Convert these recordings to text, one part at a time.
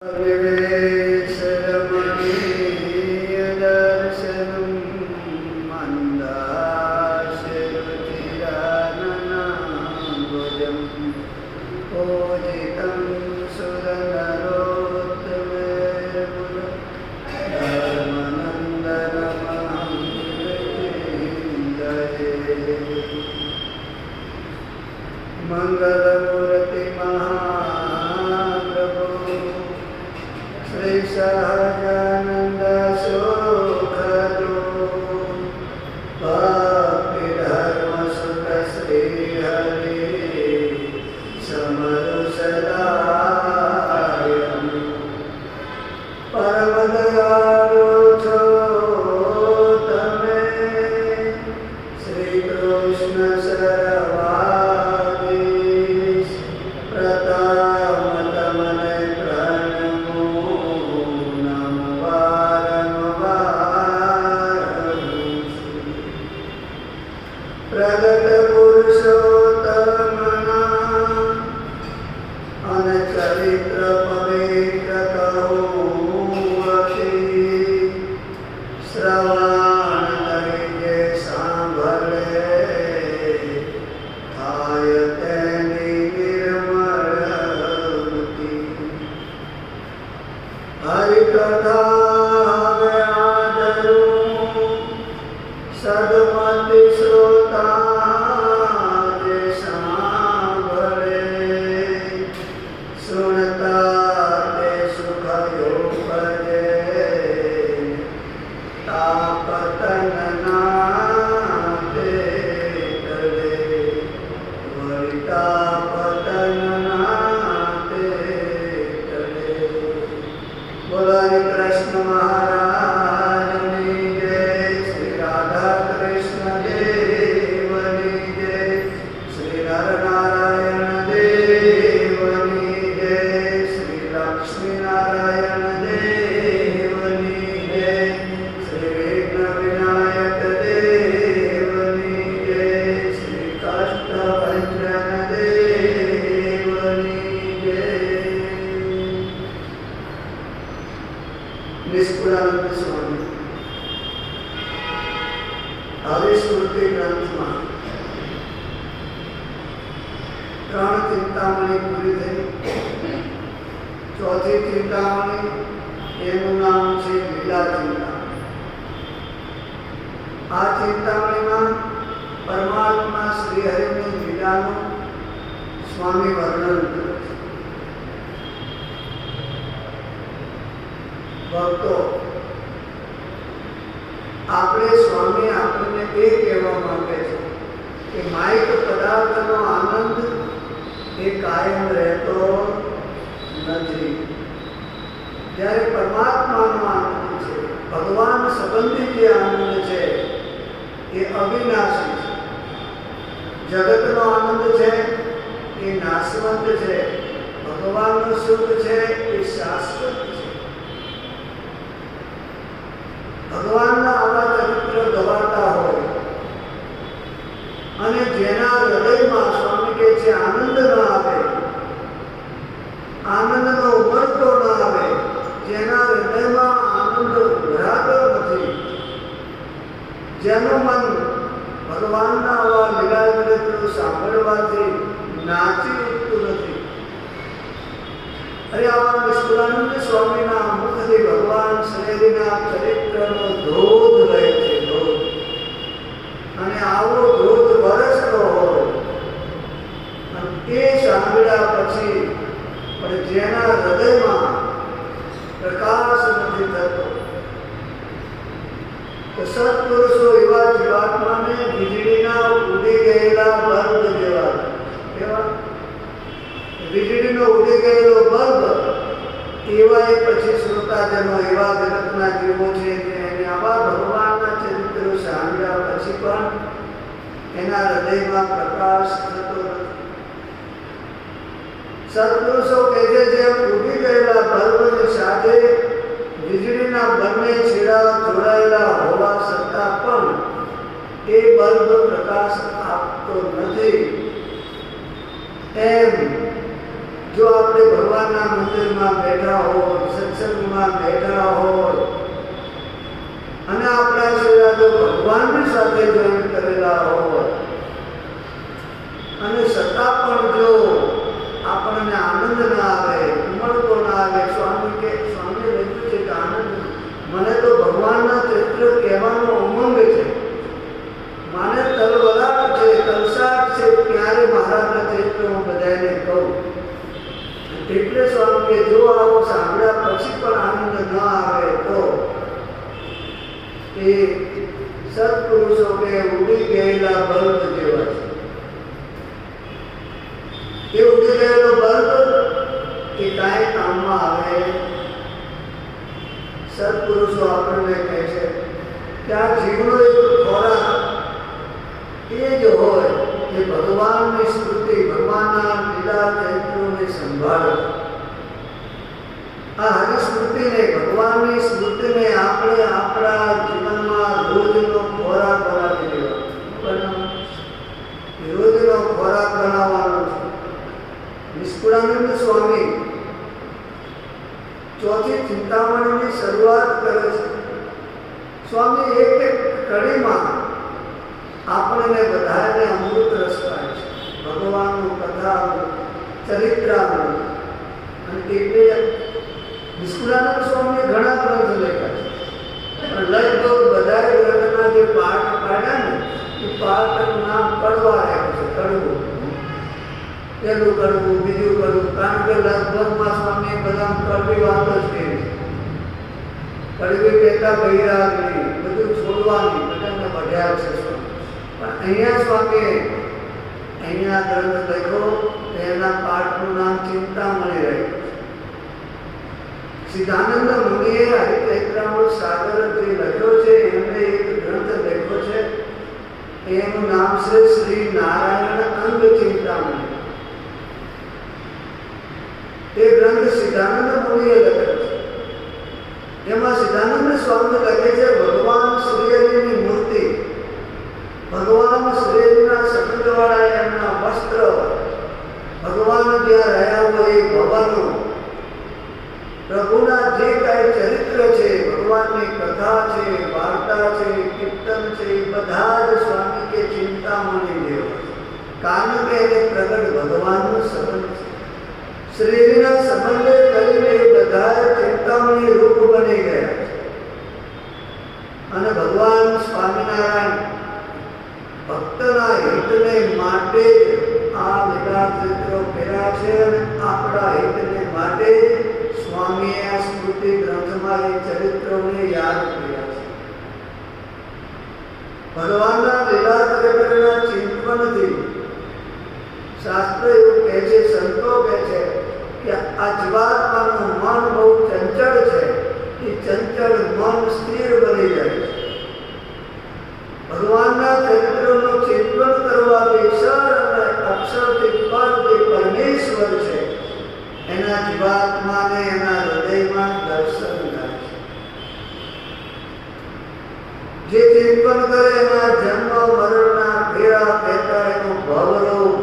विवेशरमणीयदर्शनं मन्दाशरुचिराननाम्बुजं पूजितं सुरनरोत्तमैर्मुनिधर्मनन्दनमहं विचिन्तये। मंगलमूर्ति महाप्रभु श्री सहजानंद सुखदो भक्ति धर्म सुख श्री हरि समरु सदा परम दयालु छो तमे श्री कृष्ण सरवा प्रगट पुरुषोत्तमना अनचरित्र पवित्र कहूवती श्रवण करिए सांभळे थाय तेनी निर्मल बुद्धि। हरि कथा हवे आदरू सदमति श्रोता जे सांभळे सुनता ते सुख योग भजे तापतन नाते टले वरी तापतन नाते टले। बोलो हरि कृष्ण महाराज की जय, श्री राधा कृष्ण देवनी जय, श्री नर नारायण देवनी जय, श्री लक्ष्मी नारायण देवनी जय, श्री विघ्न विनायक देवनी जय, श्री काष्ठभंजन देवनी जय। निष्कुलानंद स्वामी आदिस्मृति ग्रंथ में त्रण चिंतामणि पूरी थी। चौथी चिंतामणि एनु नाम छे लीला चिंतामणि। आ चिंतामणि में परमात्मा श्रीहरि ની લીલાનું સ્વામી વર્ણન કરે છે। ભક્તો આપણે સ્વામી આપણને એ કહેવા માંગે છે કે માઇક પદાર્થનો આનંદ એ કાયમ રહેતો નથી। જ્યારે પરમાત્માનો આનંદ છે, ભગવાન સંબંધી જે આનંદ છે એ અવિનાશી છે। જગતનો આનંદ છે એ નાશવંત છે, ભગવાનનું સુખ છે એ શાશ્વત છે। ભગવાનના આવા ચરિત્ર ગવાતા હોય અને જેના હૃદયમાં સ્વામી કહે છે આનંદ ન આવે, આનંદનો ઉમરતો ન આવે, જેના હૃદયમાં આનંદ ઉભરાતો નથી, જેનું મન ભગવાનના આવા લીલા ચરિત્રો સાંભળવાથી નાચી ઉઠતું નથી। અરે આવા નિષ્કુળાનંદ સ્વામીના મુખથી ભગવાન શ્રીના ચરિત્રનો ધોધ રહે છે, ધોધ। અને આવો ધોધ વરસતો હોય અને તે સાંભળ્યા પછી પણ જેના હૃદયમાં પ્રકાશ નથી થતો, તો સત્પુરુષો એવા જીવાત્માને વીજળીના ઉડી ગયેલા બલ્બ જેવા કેવા વીજળીનો ઉડી ગયેલો બલ્બ એવા એ પછી શ્રોતાજનો એવા જગતના જીવો છે કે એને આવા ભગવાનના ચરિત્રો સાંભળ્યા પછી પણ એના હૃદયમાં પ્રકાશ થતો નથી। સત્પુરુષો કહે છે જેમ ઉડી ગયેલા બલ્બની સાથે વીજળીના બંને છેડા જોડાયેલા હોવા છતાં પણ એ બલ્બ પ્રકાશ આપતો નથી, એમ જો આપણે ભગવાનના મંદિરમાં બેઠા હોય, સત્સંગમાં બેઠા હોય અને આપણા શરીરો ભગવાનની સાથે જોઈન કરેલા હોય અને છતાં પણ જો આપણને આનંદ ના આવે, ઉમળકો ના આવે, સ્વામી લખ્યું છે કે આનંદ મને તો ભગવાનના ચરિત્ર કહેવાનો ઉમંગ છે, મને તલવલાટ છે, તલસાટ છે, ત્યારે મહારાજના ચરિત્ર હું બધાને કહું. એટલે સ્વામી કે જો આવો સાંભળ્યા પછી પણ આનંદ ન આવે તો એ સત્પુરુષો કે ઉડી ગયેલા બલ્બ જેવા છે. એ ઉડી ગયેલો બલ્બ એ કાંઈ કામમાં આવે. સત્પુરુષો આપણને કહે છે કે આ જીવનો એક ખોરાક એ જ હોય કે ભગવાનની સ્મૃતિ, ભગવાનના લીલા ચરિત્રોને સંભાળો. આ હરિસ્મૃતિને, ભગવાનની સ્મૃતિને આપણે આપણા જીવનમાં રોજનો ખોરાક બનાવી દેવાનો, રોજનો ખોરાક બનાવવાનો છે. નિષ્કુળાનંદ સ્વામી ચોથી ચિંતામણીની શરૂઆત કરે છે. સ્વામી એક એક કડીમાં આપણને બધાને અમૃત રસ પાય છે, ભગવાનનું કથા, ચરિત્રામૃત. અને એટલે નિષ્કુળાનંદ સ્વામીએ ઘણા ગ્રંથ લખ્યા છે, પણ લગભગ બધા ગ્રંથના જે પાઠ પાડ્યા ને એ પાઠનું નામ કડવા રાખ્યું છે. કડવું, પેલું કડવું, બીજું કડવું, કારણ કે લગભગમાં સ્વામીએ બધા કડવી વાતો જ કરી. કડવી કહેતા વૈરાગની, બધું છોડવાની, બધાને बढ़્યા છે સ્વામી. પણ અહીંયા સ્વામીએ અહીંયા ગ્રંથ લખ્યો, એના પાઠનું નામ ચિંતામણી રાખ્યું. સિદ્ધાનંદ મુનિએ હરિચૈત્રામૃત સાગર જે લખ્યો છે, એમને એક ગ્રંથ લખ્યો છે, એનું નામ છે શ્રી નારાયણ અંગ ચિંતામણી. એ ગ્રંથ સિદ્ધાનંદ મુનિએ લખ્યો છે. એમાં સિદ્ધાનંદ સ્વામી લખે છે ભગવાન શ્રીહરિની મૂર્તિ, ભગવાન શ્રીહરિના સફેદવાળા એમના વસ્ત્ર, ભગવાન જ્યાં રહ્યા હોય એ ભવનો, પ્રભુના જે કાંઈ ચરિત્ર છે, ભગવાનની કથા છે, વાર્તા છે, કીર્તન છે, એ બધા જ સ્વામી કે ચિંતામણી જેવા, કારણ કે એને પ્રગટ ભગવાનનો સંબંધ છે. શ્રીના સંબંધે કરીને બધા ચિંતામણી રૂપ બની ગયા છે. અને ભગવાન સ્વામિનારાયણ ભક્તના હિતને માટે આ લીલા ચરિત્રો કર્યા છે અને આપણા હિતને માટે સ્વામીએ આ સ્મૃતિ ગ્રંથમાં એ ચરિત્રોને યાદ કર્યા છે. ભગવાનના લીલા ચરિત્રના ચિંતનથી શાસ્ત્ર એવું કહે છે, સંતો કહે છે કે આ જીવાત્માનું મન બહુ ચંચળ છે, એ ચંચળ મન સ્થિર બની જાય છે. ભગવાનના ચરિત્રનું ચિંતન કરવાથી અક્ષર અને અક્ષરથી પર જે પરમેશ્વર છે એના જીવાત્માને એના હૃદયમાં દર્શન થાય છે. જે ચિંતન કરે એના જન્મ મરણના ફેરા કહેતા એનો ભવરોગ,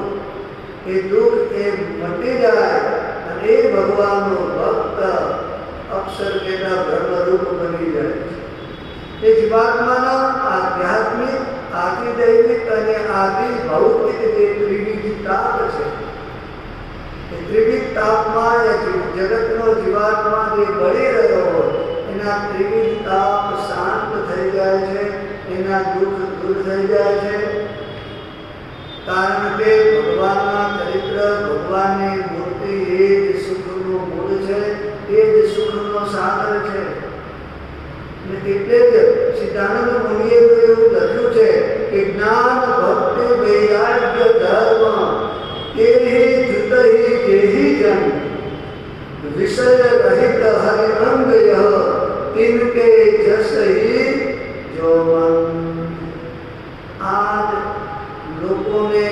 એ દુઃખ એ મટી જાય અને એ ભગવાનનો ભક્ત અક્ષર કેના બ્રહ્મરૂપ બની જાય છે. એ જીવાત્માના આધ્યાત્મિક, આદિદૈવિક અને આદિ ભૌતિક જે ત્રિવિધ તાપ છે, એ ત્રિવિધ તાપમાં એ જગતનો જીવાત્મા જે બળી રહ્યો હોય એના ત્રિવિધ તાપ શાંત થઈ જાય છે, એના દુઃખ દૂર થઈ જાય છે. કારણ કે ભગવાનના ચરિત્ર, ભગવાનની મૂર્તિ એ જ સુખનું મૂળ છે, એ જ સુખનો સાગર છે. એટલે જ સિદ્ધાનંદ મુનિએ તો એવું લખ્યું છે કે જ્ઞાન ભક્તિ વૈરાગ્ય ધર્મ તેહી જુતહી જેહી જન વિષય રહિત હરિરંગ યહ તિનકે જસહી જો મન. આજ લોકોને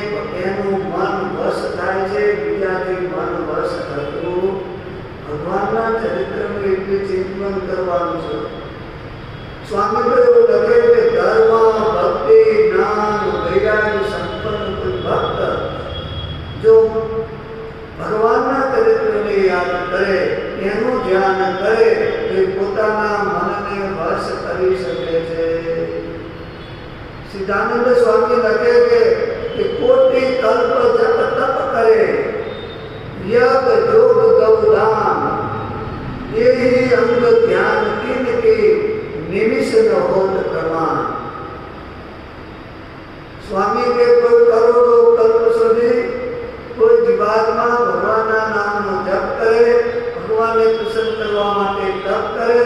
એનું મન વશ થાય છે, બીજાથી મન વશ થતું ભગવાનના ચરિત્રનું એટલે ચિંતન કરવાનું છે. સ્વામી તો એવું લખે કે ધર્મ, ભક્તિ, જ્ઞાન, વૈરાગ્ય સંપન્ન કોઈ ભક્ત જો ભગવાનના ચરિત્ર ભક્તિ યાદ કરે, એનું ધ્યાન કરે એ પોતાના મનને વશ કરી શકે છે. સિદ્ધાનંદ સ્વામી લખે કે કોટી કલ્પ જપ તપ કરે, યગ જોગ ગૌદાન, એહી અંગ ધ્યાન કિન કે નિમિષ ન હોત પ્રમાણ. સ્વામી કે કોઈ કરોડો કલ્પ સુધી કોઈ જીવાત્મા ભગવાનના નામનો જપ કરે, ભગવાનને પ્રસન્ન કરવા માટે તપ કરે,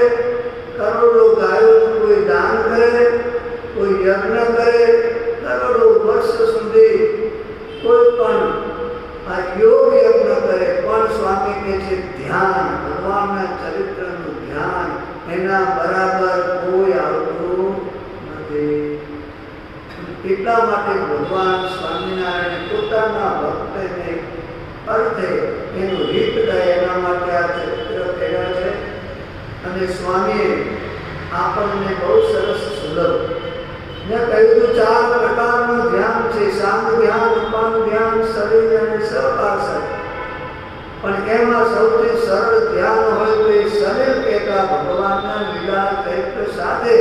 કરોડો ગાયોનું કોઈ દાન કરે, કોઈ યજ્ઞ કરે, કરોડો વર્ષ સુધી કોઈ પણ આ યોગ યજ્ઞ કરે, પણ સ્વામી કહે છે ધ્યાન, ભગવાનના ચરિત્રનું ધ્યાન એના બરાબર કોઈ આવતું નથી. એટલા માટે ભગવાન સ્વામિનારાયણ પોતાના ભક્તને અર્થે એનું હિત થાય એના માટે આ ચરિત્ર કર્યા છે. અને સ્વામીએ આપણને બહુ સરસ સુલભ મેં કહ્યું 4 પ્રકારનું ધ્યાન છે: શાંત ધ્યાન, અપાન ધ્યાન, શરીર અને સહપાસન. પણ એમાં સૌથી સરળ ધ્યાન હોય તો એ શરીર કહેતા ભગવાનના લીલા ચરિત્ર સાથે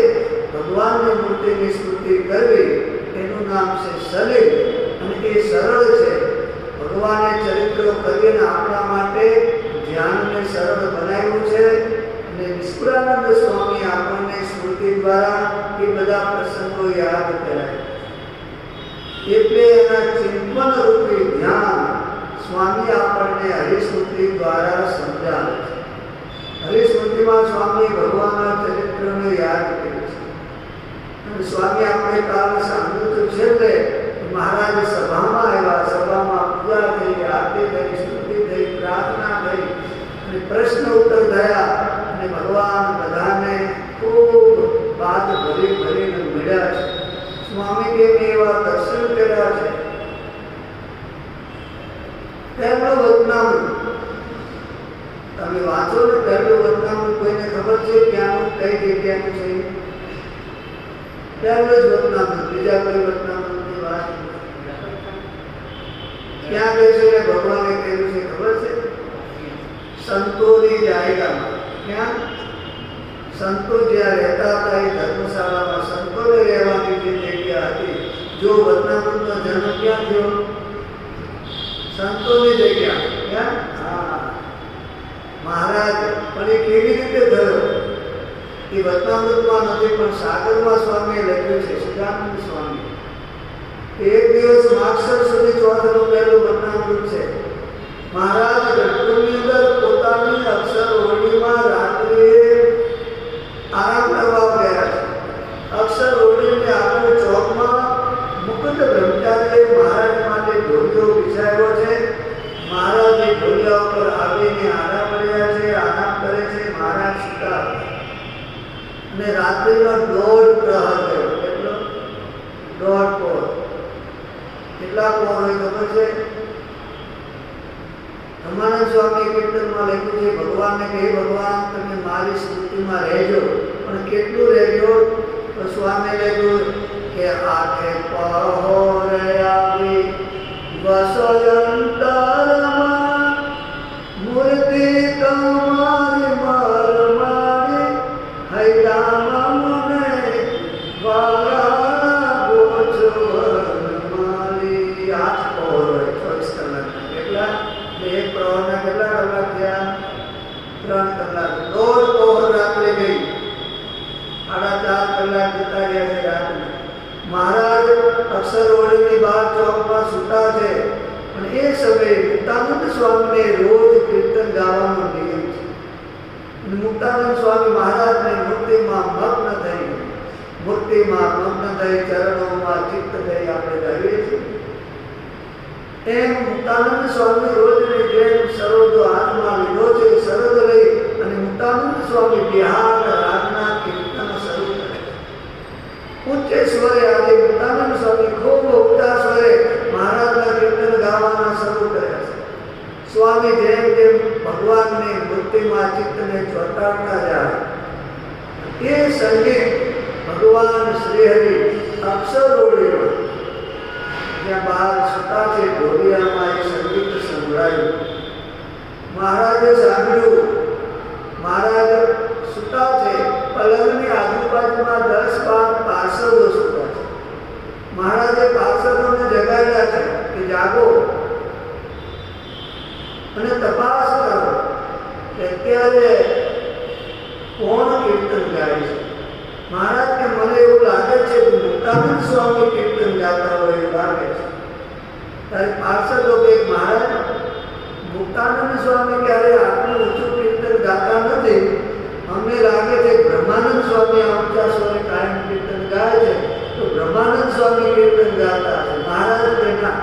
ભગવાનની મૂર્તિની સ્તુતિ કરવી, એનું નામ છે શરીર. અને એ સરળ છે. ભગવાને ચરિત્રો કરીને આપણા માટે ધ્યાનને સરળ બનાવ્યું છે. અને નિષ્કુળાનંદ સ્વામી આપણને સ્મૃતિ દ્વારા એ બધા પ્રસંગો યાદ કરાય. એટલે એના ચિંતન રૂપી ધ્યાન સ્વામી આપણને હરિસ્મૃતિ દ્વારા સમજાવે છે. હરિસ્મૃતિમાં સ્વામી ભગવાનના ચરિત્રને યાદ કરે છે. અને સ્વામી આપણે કાલ સાંભળ્યું છે કે મહારાજ સભામાં આવ્યા, સભામાં પૂજા થઈ, આરતી થઈ, સ્તુતિ થઈ, પ્રાર્થના થઈ અને પ્રશ્ન ઉત્તર થયા. અને ભગવાન બધાને ખૂબ વાત ભરીને મળ્યા છે. સ્વામી કે મેં એવા દર્શન કર્યા છે. પહેલું વચનામૃત તમે વાંચો ને, પહેલું વચનામૃત કોઈને ખબર છે ક્યાંનું, કઈ જગ્યાનું છે? પહેલું જ વચનામૃત, બીજા કોઈ વચનામૃતની વાત ક્યાં કહે છે? ભગવાને કહ્યું છે ખબર છે? સંતોની જાયગામાં. ક્યાં? સંતો જ્યાં રહેતા હતા એ ધર્મશાળામાં સંતોને રહેવાની જે જગ્યા હતી. જો વચનામૃતનો જન્મ ક્યાં થયો? સંતોની જગ્યા. ક્યાં? હા, મહારાજ. પણ એ કેવી રીતે થયો? એ વચનામૃતમાં નથી, પણ સાગરમાં સ્વામીએ લખ્યું છે, સિદ્ધાનંદ સ્વામી. એક દિવસ માગસર સુધી ચોથનું પહેલું વચનામૃત છે. મહારાજ ગઢપુરની અંદર પોતાની અક્ષર ઓરડીમાં રાત્રિએ આરામ કરવા ગયા છે. અક્ષર ઓરડીને આગળ ચોકમાં મુકુંદ બ્રહ્મચારીએ મહારાજ માટે ઢોલિયો બિછાવ્યો છે. મહારાજ એ ઢોલિયા ઉપર આવીને આરામ કર્યા છે, આરામ કરે છે. મહારાજ સુતા અને રાત્રિનો 1.5 પ્રહર થયો. કેટલો? 1.5 પહોર. કેટલા પહોર હોય ખબર છે? ધર્માનંદ સ્વામી કીર્તનમાં લખ્યું છે, ભગવાનને કહે ભગવાન તમે મારી સ્મૃતિમાં રહેજો. પણ કેટલું રહેજો? તો સ્વામી લખ્યું કે 8 પહોર આવી વસયંતરમાં મૂર્તિ તમારી મારી હૈરામાં મને વાલા ગોચો મારી. 8 પહોર હોય 24 કલાક. કેટલા? એક પ્રહરના કેટલા કલાક થયા? 3 કલાક. 1.5 પહોર રાત્રે ગઈ. 4.5 કલાક જતા રહ્યા છે રાત્રે. મહારાજ અક્ષર ઓરડીની બહાર ચોકમાં સૂતા છે. પણ એ સમયે મુક્તાનંદ સ્વામીને રોજ કીર્તન ગાવાનો નિયમ છે. અને મુક્તાનંદ સ્વામી મહારાજને મૂર્તિમાં મગ્ન થઈ ચરણોમાં ચિત્ત થઈ આપણે ગાઈએ છીએ. એમ મુક્તાનંદ સ્વામી રોજની જેમ સરોદો હાથમાં લીધો છે. સરોદ લઈ અને મુક્તાનંદ સ્વામી બિહાર રાગના કીર્તન શરૂ કરે છે. ઊંચે સ્વરે આજે મુક્તાનંદ સ્વામી ખૂબ ઊંચા સ્વરે મહારાજના કીર્તન ગાવાના શરૂ કર્યા છે. સ્વામી જેમ જેમ ભગવાનની મૂર્તિમાં ચિત્તને ચોંટાડતા જાય એ સંગીત ભગવાન શ્રીહરિ અક્ષર ઓરડીમાં જ્યાં બહાર સૂતા છે ઢોલિયામાં એ સંગીત સંભળાયું. મહારાજે સાંભળ્યું, મહારાજ સૂતા છે, પલંગની આજુબાજુમાં 10-12 પાર્ષદો સૂતા છે. મહારાજે પાર્ષદોને જગાડ્યા છે કે જાગો અને તપાસ કરો કે અત્યારે કોણ કીર્તન ગાય છે. મહારાજ કે મને એવું લાગે છે કે મુક્તાનંદ સ્વામી કીર્તન ગાતા હોય એવું લાગે છે. ત્યારે પાર્ષદો કે મહારાજ, મુક્તાનંદ સ્વામી ક્યારે આટલું ઊંચું કીર્તન ગાતા નથી. અમને લાગે છે બ્રહ્માનંદ સ્વામી આ ઊંચા સ્વરે કાયમ કીર્તન ગાય છે, તો બ્રહ્માનંદ સ્વામી કીર્તન ગાતા છે. મહારાજ કે ના,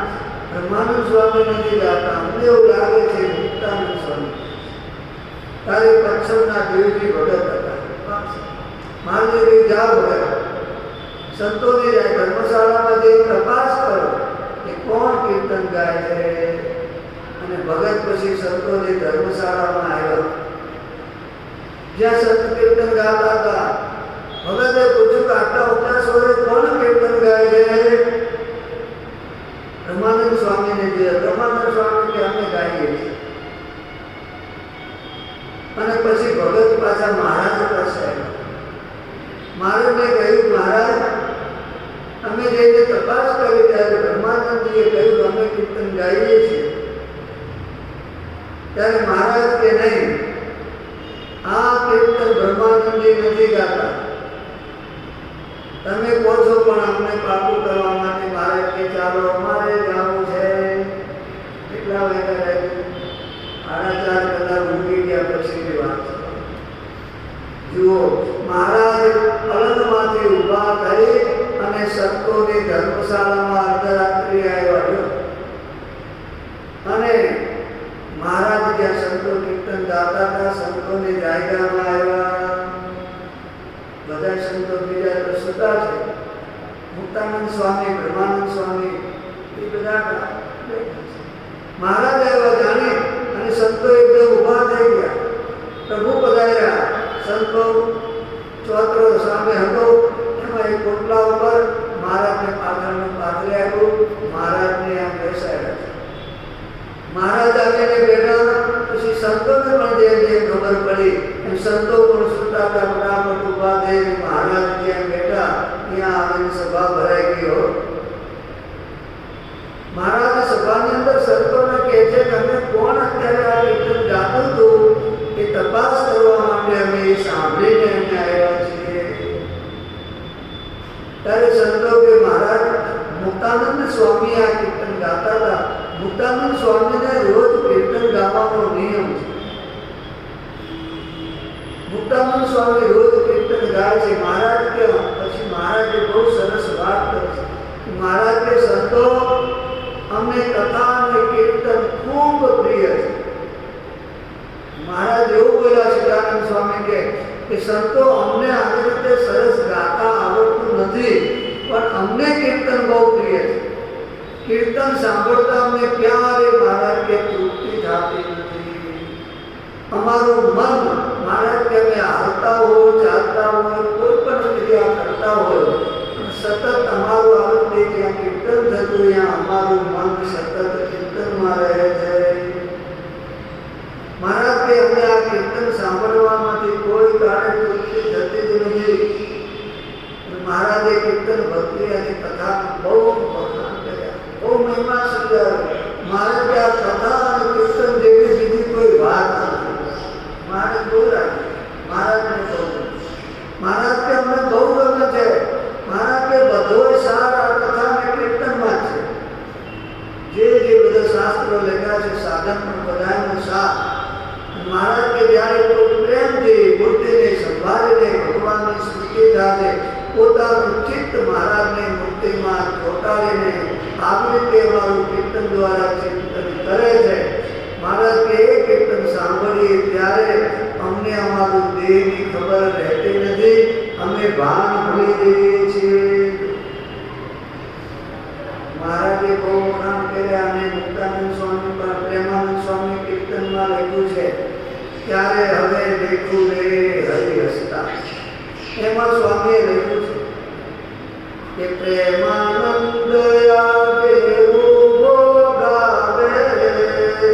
બ્રહ્માનંદ સ્વામી નથી ગાતા, અમને એવું લાગે છે મુક્તાનંદ સ્વામી. તારે પક્ષમના દેવજી ભગત હતા. મહારાજે જાઓ ભગત, સંતોની જાય ધર્મશાળામાં જઈ તપાસ કરો કે કોણ કીર્તન ગાય છે. અને ભગત પછી સંતોની ધર્મશાળામાં આવ્યો, જ્યાં સંત કીર્તન ગાતા હતા. ભગતે પૂછ્યું કે આટલા ઊંચા સ્વરે કોણ કીર્તન ગાય છે? બ્રહ્માનંદ સ્વામીને જે બ્રહ્માનંદ સ્વામી કે અમે ગાઈએ છીએ. અને પછી ભગત પાછા મહારાજ પાસે આવ્યા. મહારાજને કહ્યું, મહારાજ અમે જઈને તપાસ કરી ત્યારે બ્રહ્માનંદજીએ કહ્યું અમે કીર્તન ગાઈએ છીએ. ત્યારે મહારાજ કે નહીં, આ કીર્તન બ્રહ્માનંદજી નથી ગાતા. તમે કહો છો પણ અમને પાકું કરવા માટે મહારાજ કે ચાલો અમારે જવું છે. કેટલા વાગ્યા લાગ્યું? 4:30 કલાક ઊંઘી ગયા પછીની વાત છે. જુઓ, મહારાજ પલંગમાંથી ઊભા થઈ અને સંતોની ધર્મશાળામાં અર્ધરાત્રિ આવ્યા. અને મહારાજ જ્યાં સંતો કીર્તન ગાતા હતા, સંતોની જાયગામાં આવ્યા. બધા સંતો બીજા તો સૂતા છે. મુક્તાનંદ સ્વામી, બ્રહ્માનંદ સ્વામી એ બધા મહારાજ આવ્યા જાણે, અને સંતો એકદમ ઊભા થઈ ગયા. પ્રભુ પધાર્યા. સંતો ચોત્રો સામે હતો, એમાં એક પોટલા ઉપર મહારાજને પાથરનું પાથરે આપ્યું. મહારાજને આમ બેસાડ્યા. મહારાજ આવીને બેઠા. પછી સંતોને પણ જેમ જેમ ખબર પડી એમ સંતો પણ સૂતા હતા, ફટાફટ ઊભા થઈ મહારાજ જ્યાં બેઠા ત્યાં આવીને સભા ભરાઈ ગયો. મહારાજ સભાની અંદર સંતોને કહે છે કે અમે કોણ અત્યારે આ કીર્તન ગાતું હતું એ તપાસ કરવા માટે અમે એ સાંભળીને અમે આવ્યા છીએ. ત્યારે સંતો કે મહારાજ, મુક્તાનંદ સ્વામી આ કીર્તન ગાતા હતા. મુક્તાનંદ સ્વામીને રોજ કીર્તન ગાવાનો નિયમ છે. મુક્તાનંદ સ્વામી રોજ કીર્તન ગાય છે. મહારાજ કે પછી મહારાજે બહુ સરસ વાત કરી. મહારાજ કે સંતો, અમને કથા અને કીર્તન ખૂબ પ્રિય છે. મહારાજ એવું બોલ્યા સચ્ચિદાનંદ સ્વામી કે સંતો, અમને આવી રીતે સરસ ગાતા આવડતું નથી, પણ અમને કીર્તન બહુ પ્રિય છે. કીર્તન સાંભળતા અમને ક્યારે મહારાજ કે તૃપ્તિ થતી નથી. અમારું મન મહારાજ કે અમે હાલતા હોય, ચાલતા હોય, કોઈ પણ ક્રિયા કરતા હોય, સતત અમારું આવડે જ્યાં કીર્તન થતું ત્યાં અમારું મન સતત કીર્તનમાં રહે છે. મહારાજ કે અમને આ કીર્તન સાંભળવામાંથી કોઈ કારણે તૃપ્તિ થતી જ નથી. મહારાજે કીર્તન ભક્તિ અને કથા બહુ વખાણ કર્યા, બહુ મહિમા સમજાવ્યો. મહારાજ કે આ કથા અને કીર્તન જેવી બીજી કોઈ વાત નથી. મહારાજ બહુ રાખે. મહારાજને બહુ મહારાજ કે અમને બહુ ગમે છે. મહારાજ કે બધો સાર આ કથા અને કીર્તનમાં છે. જે બધા શાસ્ત્રો લખ્યા છે, સાધન પણ બધાનો સાર. મહારાજ કે જ્યારે કોઈ પ્રેમથી મૂર્તિને સંભાળીને ભગવાનની સ્મૃતિ સાથે પોતાનું ચિત્ત મહારાજની મૂર્તિમાં ચોંટાડીને આવી રીતે અમારું કીર્તન દ્વારા ચિંતન કરે છે. મહારાજ કે એ કીર્તન સાંભળીએ ત્યારે અમને અમારું દેહની ખબર રહેતી નથી, અમે ભાન ભૂલી જઈએ છીએ. મહારાજે બહુ વખાણ કર્યા. અને મુક્તાનંદ સ્વામી પણ પ્રેમાનંદ સ્વામી કીર્તનમાં લખ્યું છે, ત્યારે હવે દેખું રે હરિ હસતા. એમાં સ્વામીએ લખ્યું છે કે પ્રેમાનંદ આગે ઉભો ગાવે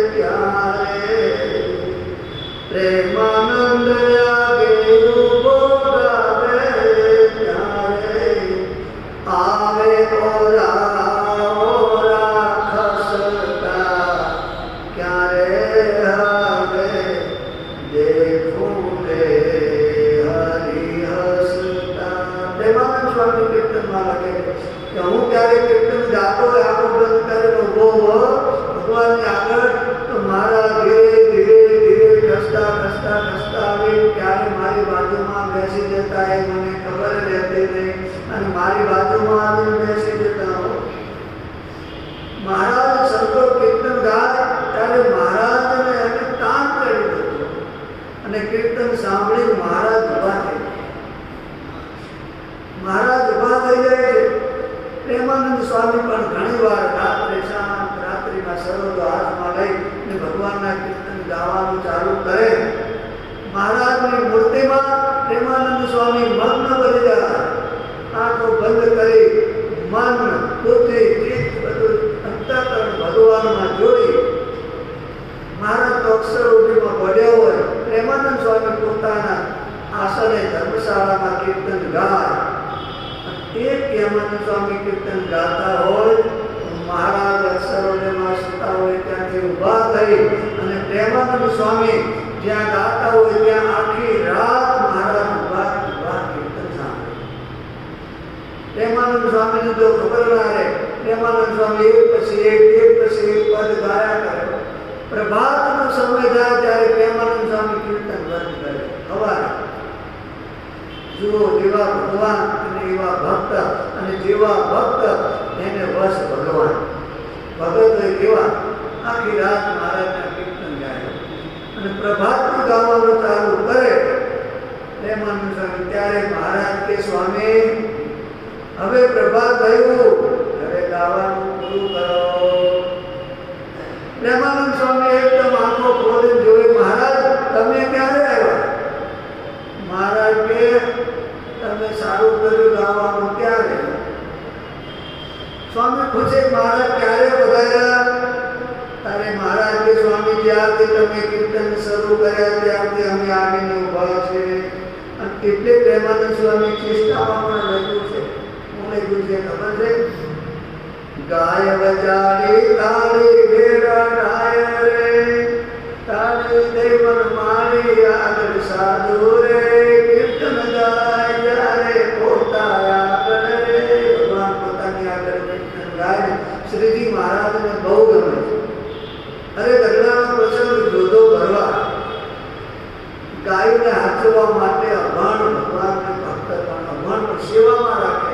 ત્યારે કે હું ક્યારેક કીર્તન ગાતો હોય આંખો બંધ કરીને ઊભો હો ભગવાનની આગળ, તો મારા ધીરે ધીરે ધીરે ખસતા આવી ક્યારે મારી બાજુમાં બેસી જતા એ મને ખબર રહેતી નહીં, અને મારી બાજુમાં આવીને બેસી જતા હો. મહારાજ સંતો કીર્તન ગાય ત્યારે મહારાજને એને તાણ કરી દીધો, અને કીર્તન સાંભળી મહારાજ ઉભા થઈ જાય છે. પ્રેમાનંદ સ્વામી પણ ઘણી વાર રાત્રે શાંત રાત્રિના સરોવર હાથમાં લઈને ભગવાનના કીર્તન ગાવાનું ચાલુ કરે. મહારાજની મૂર્તિમાં પ્રેમાનંદ સ્વામી મગ્ન બની જાય, આંખો બંધ કરી મન બુદ્ધિ ચિત્ત બધું અંતઃકરણ ભગવાનમાં જોડી મહારાજ તો અક્ષરોમાં પડ્યા હોય. પ્રેમાનંદ સ્વામી પોતાના આસને ધર્મશાળામાં કીર્તન ગાય. એક પ્રેમાનંદ સ્વામી કીર્તન ગાતા હોય, મહારાજ અક્ષરોમાં સુતા હોય ત્યાંથી ઊભા થઈ અને પ્રેમાનંદ સ્વામી જ્યાં ગાતા હોય ત્યાં આખી રાત મહારાજ ઊભા કીર્તન સાંભળે. પ્રેમાનંદ સ્વામીને જો ખબર ના રહે, પ્રેમાનંદ સ્વામી એક પછી એક પદ ગાયા કરે. પ્રભાતનો સમય થાય ત્યારે પ્રેમાનંદ સ્વામી કીર્તન બંધ કરે. હવારે જુઓ જેવા ભગવાન અને એવા ભક્ત, અને જેવા ભક્ત એને વશ ભગવાન. ભગત કેવા આખી રાત મહારાજના કીર્તન ગાય અને પ્રભાતનું ગાવાનું ચાલુ કરે પ્રેમાનંદ સ્વામી. ત્યારે મહારાજ કે સ્વામી હવે પ્રભાત થયું, હવે ગાવાનું પૂરું કરો. પ્રેમાનંદ સ્વામી એકદમ આંખો ખોલીને જોઈ, મહારાજ તમે ક્યારે આવ્યા? મહારાજ કે તમે સારું કર્યું ગાવાનું, ક્યારે? સ્વામી પૂછે મહારાજ ક્યારે પધાર્યા? તારે મહારાજ કે સ્વામી જ્યારથી તમે કીર્તન શરૂ કર્યા ત્યારથી અમે આવીને ઉભા છે. અને કેટલે પ્રેમાનંદ સ્વામી ચેષ્ટામાં પણ લખ્યું છે, હું લખ્યું છે ખબર છે? ગાય બજાડી તાળી ભેરા ગાય રે, તાળી દેવન મારી આગળ સાધુ રે, કીર્તન ગાય જ્યારે પોતા આગળ રે. ભગવાન પોતાની આગળ કીર્તન ગાય. શ્રીજી મહારાજને બહુ ગમે છે. અરે ગઢડાનો પ્રસંગ જોધો ભરવા ગાયને હાચવવા માટે અભણ ભગવાનને ભક્ત પણ અભણ પણ સેવામાં રાખે.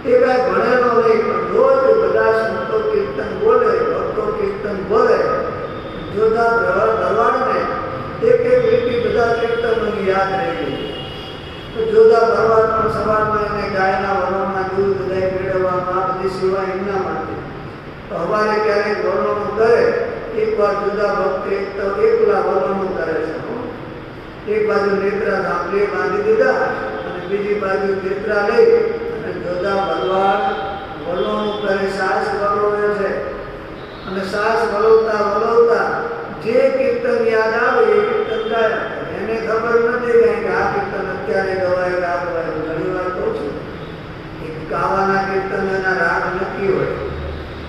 એ કાંઈ ભણેલો નહીં, પણ રોજ બધા સંતો કીર્તન બોલે, ભક્તો કીર્તન બોલે. જોધા ભરવાડને એક લીટી બધા કીર્તનોની યાદ રહી ગઈ. તો જોધા ભરવાડ પણ સવારમાં એને ગાયના વલોણના દૂધ દહીં મેળવવામાં આ બધી સેવા એમના માટે. તો અમારે ક્યારેક વલોણું કરે, એકવાર જુદા ભક્ત એક તો એકલા વલોણું કરે છે. એક બાજુ નેત્રા સાંભળી બાંધી દીધા અને બીજી બાજુ નેત્રા લઈ અને જોધા ભરવાડ વલોણું કરે, સાસ વલોવે છે. અને સાસ વલોવતા જે કીર્તન યાદ આવે એ કીર્તન ગાયા. એને ખબર નથી કે આ કીર્તન અત્યારે ગવાય આ ગવાય. ઘણી વાર કહું છું એક ગાવાના કીર્તન એના રાગ નક્કી હોય.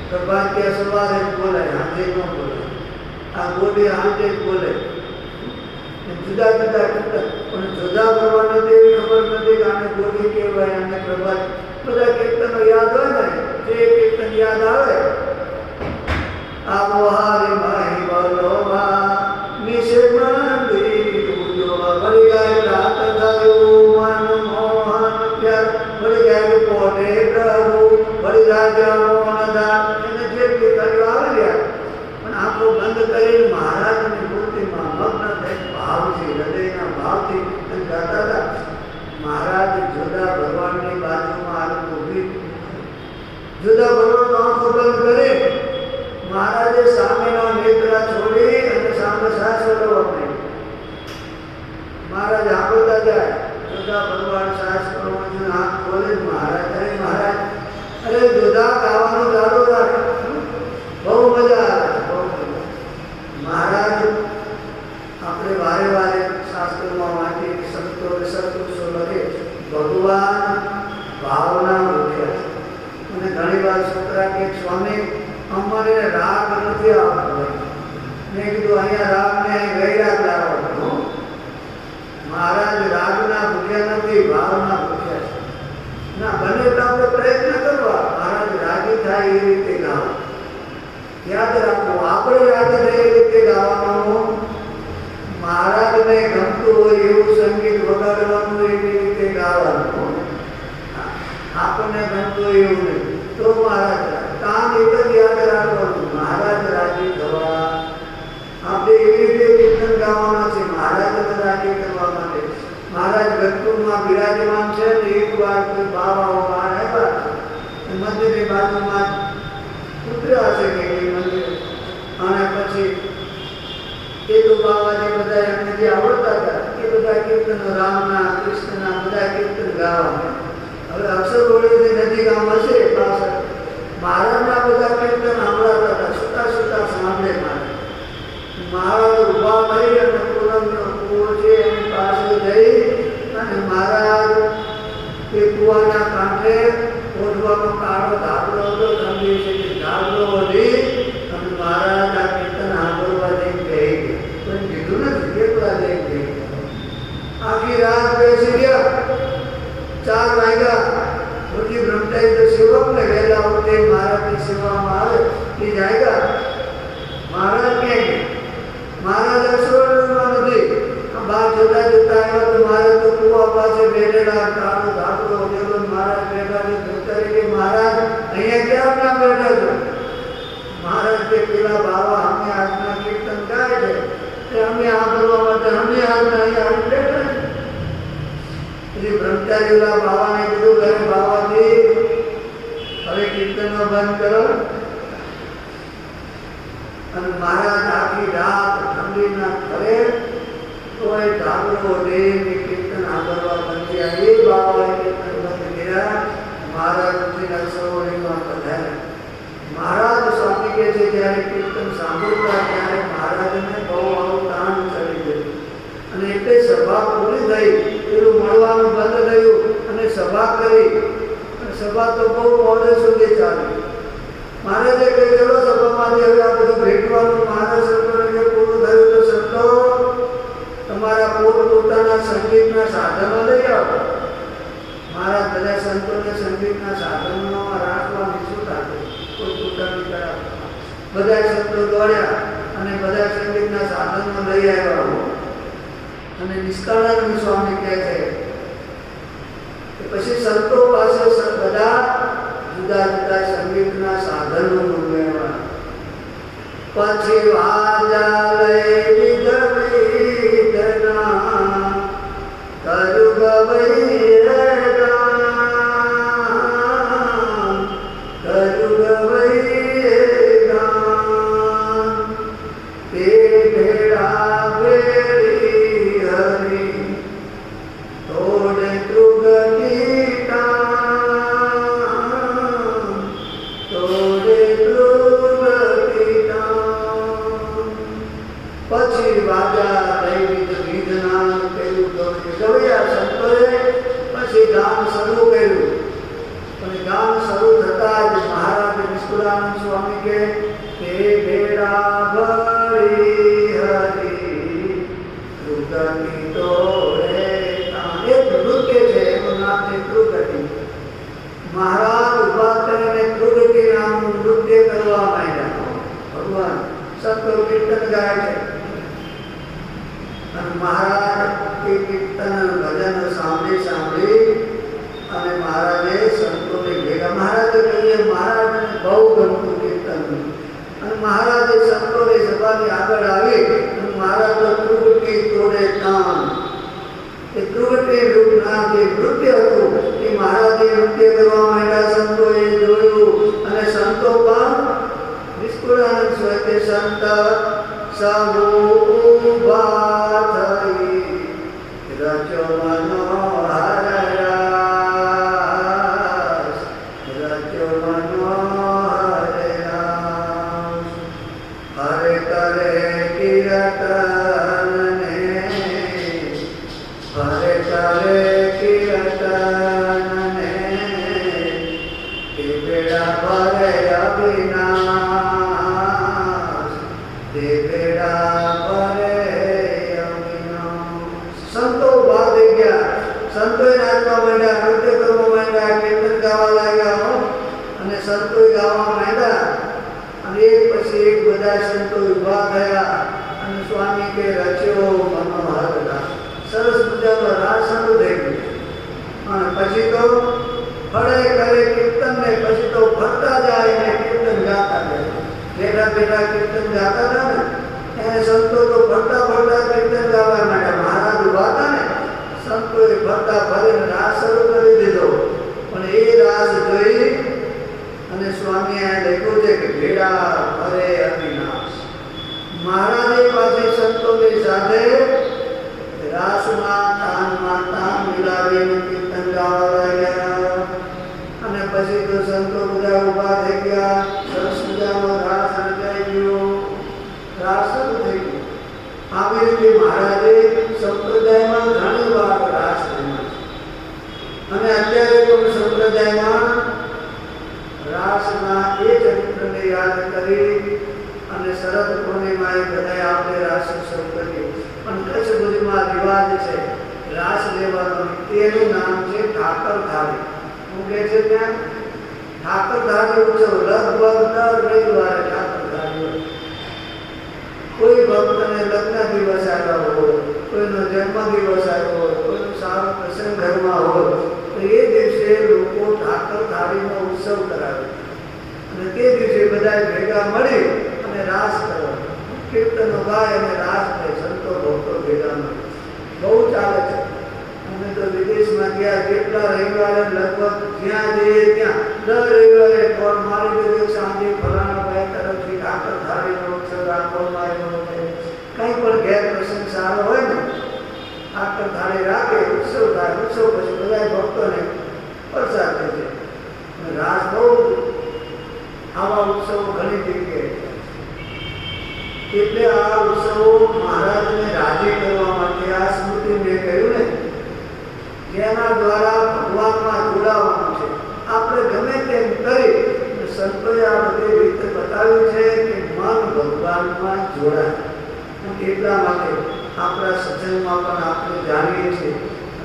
પ્રભાત્યા સવારે જ બોલે, હાજે ન બોલે. આ બોલે હાજે જ બોલે. જુદા જુદા કીર્તન પણ જુદા ભરવાને તેવી ખબર નથી કે આને બોલી કહેવાય, આને પ્રભાત. બધા કીર્તનો યાદ હોય ને, જે કીર્તન યાદ આવે આવો હારી માહી બોલોવા નિશે મંદિર ઉજોવા. વળી ગાય રાત થયું મન મોહન પ્યાર, વળી ગાય પોતે પ્રભુ, વળી રાજા મોહનદાસ. એને જેટલી કર્યું આવી રહ્યા પણ આંખો બંધ કરીને મહારાજની મૂર્તિમાં મગ્ન થઈ ભાવથી, હૃદયના ભાવથી કીર્તન ગાતા હતા. મહારાજ જુદા ભગવાનની બાજુમાં આવી ઊભી. જુદા ભગવાન આંખો બંધ કરે. મહારાજે સામેના નેત્રા છોડી અને સામે સાસ વળવા માંડી. મહારાજ આંખોતા જાય, જુદા ભગવાન સાસ વળવાનું આંખ ખોલે. મહારાજ અરે મહારાજ, અરે જુદા ગાવાનું ચાલુ રાખ, બહુ મજા આવે, બહુ મજા. મહારાજ આપણે વારે વારે શાસ્ત્રોમાં વાંચીએ કે સંતો સત્પુરુષો લખે ભગવાન ભાવના મૂક્યા છે. અને ઘણી વાર છોકરા કે સ્વામી અમારે રાગ નથી આવતો. મેં કીધું અહીંયા રાગને અહીં વૈરાગ લાવવાનો. મહારાજ રાગના ભૂખ્યા નથી, ભાવના ભૂખ્યા છે. ના બને તો આપણે પ્રયત્ન કરવો. આપણે રાતે એ રીતે ગાવાનું, મહારાજને ગમતું હોય એવું સંગીત વગાડવાનું, એવી રીતે ગાવાનું. આપણને ગમતું હોય એવું નહીં તો મહારાજ કામ એક જ યાદ રાખવાનું, મહારાજ રાજી થવા. આપણે એવી રીતે કીર્તન ગાવાના છે મહારાજને રાજી કરવા માટે. મહારાજ ગઢપુરમાં બિરાજમાન છે ને એક વાર કોઈ બાવાઓ બહાર આવ્યા, મંદિરની બાજુમાં ઉતર્યા છે કે મંદિર, અને પછી એ તો બાવા જે બધા એમને જે આવડતા હતા એ બધા કીર્તનો રામના કૃષ્ણના બધા કીર્તન ગાવા. હવે અક્ષર બોલીથી નજીક આમ હશે પાછળ મહારાજના બધા કીર્તન સાંભળાતા હતા, સુતા સુતા સાંભળે. મહારાજ ઉભા થઈ અને પૂનમનો કૂવો છે એની પાસે જઈ અને મહારાજ એ કૂવાના કાંઠે ઓઢવાનો કાળો ધાબળો હતો, ઠંડી છે ધાબળો વધી અને મહારાજ આ કીર્તન સાંભળવા જઈને કહી ગયા. પણ કીધું નથી કેટલા જઈને કહી ગયા. આખી રાત બેસી ગયા. 4 વાગ્યા પછી બ્રહ્મચારી તો સેવકને વહેલા ઉઠે મહારાજની સેવામાં આવે એ જાયગા. મહારાજ ક્યાં ગયા? મહારાજ અક્ષરમાં નથી. બહાર જતા જતા આવ્યા તો મહારાજ તો કુવા પાસે બેઠેલા, કાળો ધાબળો ઉઠેલો. મહારાજ બેઠા છે. બ્રહ્મચારી કે મહારાજ અહીંયા ક્યાં ના બેઠા છો? મહારાજ કે પેલા બાવા અમે આજના કીર્તન ગાય છે તે અમે આ કરવા માટે અમે આજના અહીંયા આવી બેઠા છે. પછી બ્રહ્મચારી બાવાને કીધું ઘરે બાવાજી હવે કીર્તનમાં બંધ કરો. અને મહારાજ આખી રાત ઠંડીના ખરે તો એ ધાબળો લઈને કીર્તન સાંભળવા બન્યા. એ બાવાએ કીર્તન બંધ કર્યા. મહારાજ સરોવરીમાં પધાર્યા. મહારાજ સ્વામી કહે છે જ્યારે કીર્તન સાંભળતા ત્યારે મહારાજને બહુ આવું તાણ ચડી ગયું અને એટલે સભા પૂરી થઈ. પેલું મળવાનું બંધ થયું અને સભા કરી. સભા તો બહુ મોડે સુધી ચાલી. મહારાજે કહી ચલો સભામાંથી હવે આ બધું ભેટવાનું. મહારાજ સંતોને પૂરું થયું તો સંતો તમારા પોતપોતાના સંગીતના સાધનો લઈ આવો. મહારાજ બધા સંતોને સંગીતના સાધનો રાખવાની શું થાય? કોઈ પોતાની તરફ બધા સંતો દોડ્યા અને બધા સંગીતના સાધનો લઈ આવ્યા. અને નિષ્કાળાનંદ સ્વામી કહે છે કે પછી સંતો પાસે બધા જુદા જુદા સંગીતના સાધનો મેળવ્યા. પછી વાજા લઈ વિધના કરું ગવઈ મહારાજ ઉભા કરીને કૃગતિ નામનું નૃત્ય કરવા માંડ્યા. ભગવાન સંતો કીર્તન ગાય છે અને મહારાજ એ કીર્તન ભજન સાંભળી સાંભળી અને મહારાજે સંતોને ભેગા. મહારાજે કહીએ મહારાજને બહુ ગમતું કીર્તન અને મહારાજે સંતોને સભાની આગળ આવી અને મહારાજ કૃગતિ તોડે કાન. એ કૃગતિ રૂપના જે નૃત્ય હતું એ મહારાજે નૃત્ય કરવા માંડ્યા. સંતોએ જોયું અને સંતો પણ નિષ્કુળાનંદ સ્વયં સંત સભા થઈ રચો મનોહર રાસ, રચો મનોહર રાસ. હરે કરે કીર્તન ને, હરે કરે કીર્તન ને, તે બેડા ભરે અવિનાશ, તે બેડા ભરે અવિનાશ. સંતો બહાર થઈ ગયા. સંતોએ નાચવા માંડ્યા, નૃત્ય કરવા માંડ્યા, કીર્તન ગાવા લાગ્યા અને સંતોએ ગાવા માંડ્યા. અને એક પછી એક બધા સંતો ઉભા થયા અને સ્વામી કે રચ્યો મનોહર રાસ. સરસ મજાનો રાસ શરૂ થઈ ગયો. અને પછી તો ફળે કરે કીર્તન ને પછી તો ફરતા જાય ને કીર્તન ગાતા જાય. બેઠા બેઠા કીર્તન ગાતા હતા ને એને સંતો તો ફરતા ફરતા કીર્તન ગાવા માટે મહારાજ ઉભા હતા ને સંતોએ ફરતા ફરીને રાસ શરૂ કરી દીધો. પણ એ રાસ જોઈ અને સ્વામીએ લખ્યું છે કે ભેડા ફરે અવિનાશ. મહારાજે પાસે સંતોની સાથે રાસમાં તાન મિલાવીને કીર્તન ગાવા લાગ્યા. અને પછી તો સંતો બધા ઉભા થઈ ગયા. સરસ મજાનો રાસ રચાઈ ગયો. રાસ શરૂ થઈ ગયો. આવી રીતે મહારાજે સંપ્રદાયમાં ઘણી વાર રાસ રમ્યા છે. અને અત્યારે પણ સંપ્રદાયમાં રાસના એ ચરિત્રને યાદ કરી અને શરદ પૂર્ણિમાએ બધાએ આપણે રાસ શરૂ કરીએ. પણ કચ્છ ભુજમાં રિવાજ છે રાસ લેવાનો. તેનું નામ છે ઠાકરધારી. શું કહે છે ત્યાં? ઠાકરધારી ઉત્સવ. લગભગ દર રવિવારે ઠાકરધારી હોય. કોઈ ભક્તને લગ્ન દિવસ આવ્યા હોય, કોઈનો જન્મ દિવસ આવ્યો હોય, કોઈનો સારો પ્રસંગ ઘરમાં હોય તો એ દિવસે લોકો ઠાકરધારીનો ઉત્સવ કરાવે. અને તે દિવસે બધા ભેગા મળી અને રાસ કરવા, કીર્તનો ગાય અને રાસ થાય. સંતો ભક્તો ભેગા મળી બહુ ચાલે છે. અમે તો વિદેશમાં ગયા, કેટલા રવિવારે લગભગ જ્યાં જઈએ ત્યાં દર રવિવારે કોણ મારી દીધું સાંજે ફલાણા ભાઈ તરફથી ઠાકરધારીનો ઉત્સવ રાખવામાં આવ્યો છે. કંઈ પણ ઘેર પ્રસંગ સારો હોય ને ઠાકરધારી રાખે, ઉત્સવ થાય. ઉત્સવ પછી બધા ભક્તોને પ્રસાદ દે છે. રાસ બહુ આવા ઉત્સવો ઘણી જગ્યાએ. એટલે આ ઉત્સવો મહારાજને રાજી કરવા માટે આ સ્મૃતિ મેં કહ્યું ને જેના દ્વારા ભગવાનમાં જોડાવાનું છે. આપણે ગમે તેમ કરી સંતોએ આ બધી રીતે બતાવ્યું છે કે મન ભગવાનમાં જોડાય. એટલા માટે આપણા સત્સંગમાં પણ આપણે જાણીએ છીએ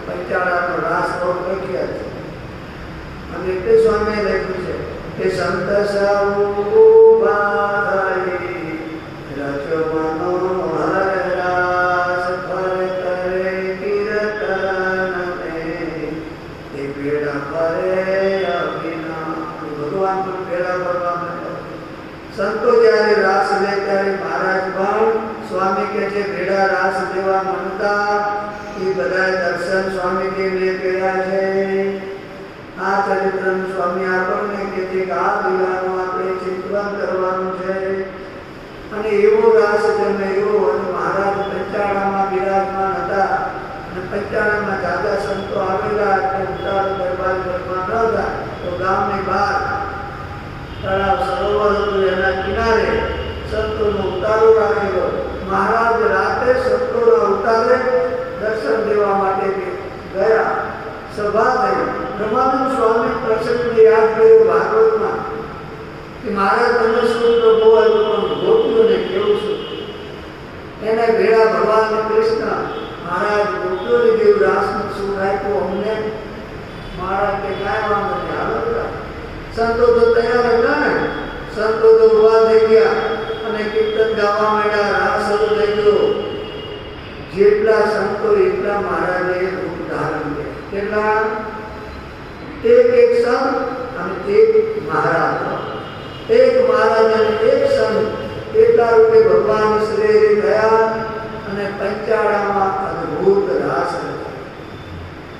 પંચાળાનો રાસ બહુ પ્રખ્યાત છે. અને એટલે સ્વામીએ લખ્યું છે કે સંત સૌ ઉભા થઈ રચો મનોહર રાસ ફરે કરે કીર્તન ને તે ભેડા ફરે અવિનાશ. ભગવાન પણ ભેડા ફરવા માંડ્યા. સંતો જ્યારે રાસ લે ત્યારે મહારાજ પણ સ્વામી કે જે ભેડા રાસ લેવા માંડતા એ બધા દર્શન સ્વામી દેવને કર્યા છે. આ ચરિત્રનું સ્વામી આપણને કે છે કે આ લીલાનું આપણે ચિંતન કરવાનું છે. અને એવો રાસ જમે એવો અને મહારાજ પંચાળામાં બિરાજમાન હતા. અને પંચાળામાં દાદા સંતો આવેલા એટલે ઉતારો દરબાર ઘરમાં ન હતા તો ગામની બહાર તળાવ સરોવર હતું, એના કિનારે સંતોનો ઉતારો રાખેલો. મહારાજ રાતે સંતોના ઉતારે દર્શન દેવા માટે ગયા. સભા થઈ. બ્રહ્માનંદ સ્વામી પ્રસંગને યાદ કર્યો ભાગવતમાં કે મહારાજ તમે શું તો બહુ પણ ગોપીઓને કેવું છું. એના ભેળા ભગવાન કૃષ્ણ મહારાજ ગોપીઓને જેવું રાસનું સુખ આપ્યું અમને. મહારાજ કે કાંઈ વાંધો નહીં, હાલો બધા. સંતો તો તૈયાર હતા ને. સંતો તો ઉભા થઈ ગયા અને કીર્તન ગાવા માંડ્યા. રાસ શરૂ થઈ ગયો. જેટલા સંતો એટલા મહારાજે રૂપ ધારણ કર્યા. કેટલા? એક સંત અને એક મહારાજ. એક મહારાજ અને એક સંત એટલા રૂપે ભગવાન શ્રી ગયા અને પંચાળામાં અદભુત રાસ રચાયો.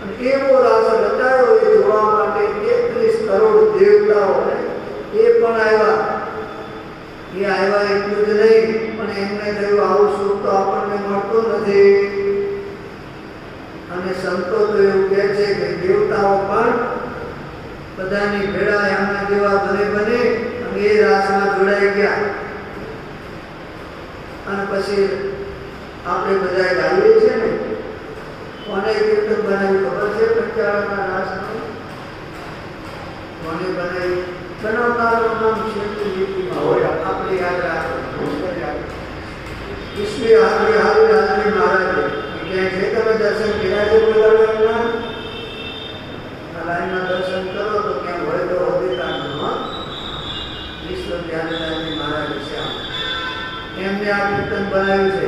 અને એવો રાસ રચાયો એ જોવા માટે 33 કરોડ દેવતાઓ એ પણ આવ્યા. એ આવ્યા એટલું જ નહીં પણ એમને થયું આવું સુખ તો આપણને મળતું નથી. અને સંતો તો એવું કહે છે કે દેવતાઓ પણ બધાની ભેળા એમના જેવા બને અને એ રાસમાં જોડાઈ ગયા. અને પછી આપણે બધા ગાઈએ છીએ ને કોને કીર્તન બનાવ્યું ખબર છે? પંચાળાના રાસનું કોને બનાવ્યું? બનાવનારનું નામ છે હોય આપણે યાદ રાખવું. ઈશ્વરી હાજરી હાજરી મહારાજ ક્યાંય છે તમે દર્શન કર્યા છે? બોલાવવાના લાઈનના દર્શન કરો તો ક્યાં હોય તો હોદી કાઢો. વિશ્વ ધ્યાન મહારાજ એમને આ કીર્તન બનાવ્યું છે.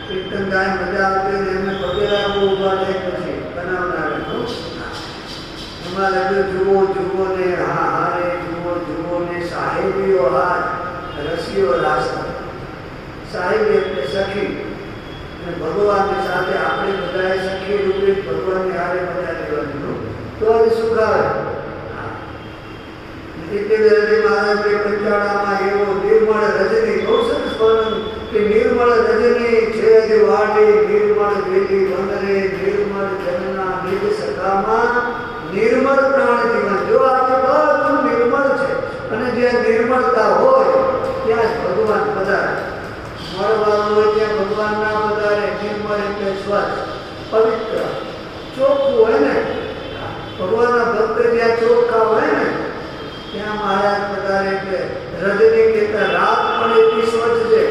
કીર્તન ગાય મજા આવતી હોય એમને પગેલા બહુ ઊભા થાય પછી બનાવનાર એમાં લખ્યું જુઓ જુઓ ને હા હારે જુઓ જુઓ ને સાહેબીઓ હાથ રસીઓ રાસ્તા. સાહેબી એટલે સખી અને ભગવાનની સાથે આપણે બધાએ સખી રૂપે ભગવાનની હારે મજા લેવાનું તો જ સુખ આવે. મહારાજ પંચાળામાં એવો નિર્મળ રજની બહુ સરસ વર્ણન કે નિર્મળ રજની છે જે વાડી નિર્મળ વેલી વનરે નિર્મળ જનના નિજ સખામાં નિર્મળ પ્રાણ જીવન. જો આજે બધું નિર્મળ છે અને જ્યાં નિર્મળતા હોય ત્યાં જ ભગવાન પધારે. મળવાનું હોય ત્યાં ભગવાન ના પધારે. નિર્મળ એટલે સ્વચ્છ પવિત્ર ચોખ્ખું હોય ને. ભગવાનના ભક્ત જ્યાં ચોખ્ખા હોય ને ત્યાં મહારાજ પધારે. એટલે રજની કહેતા રાત પણ એટલી સ્વચ્છ છે.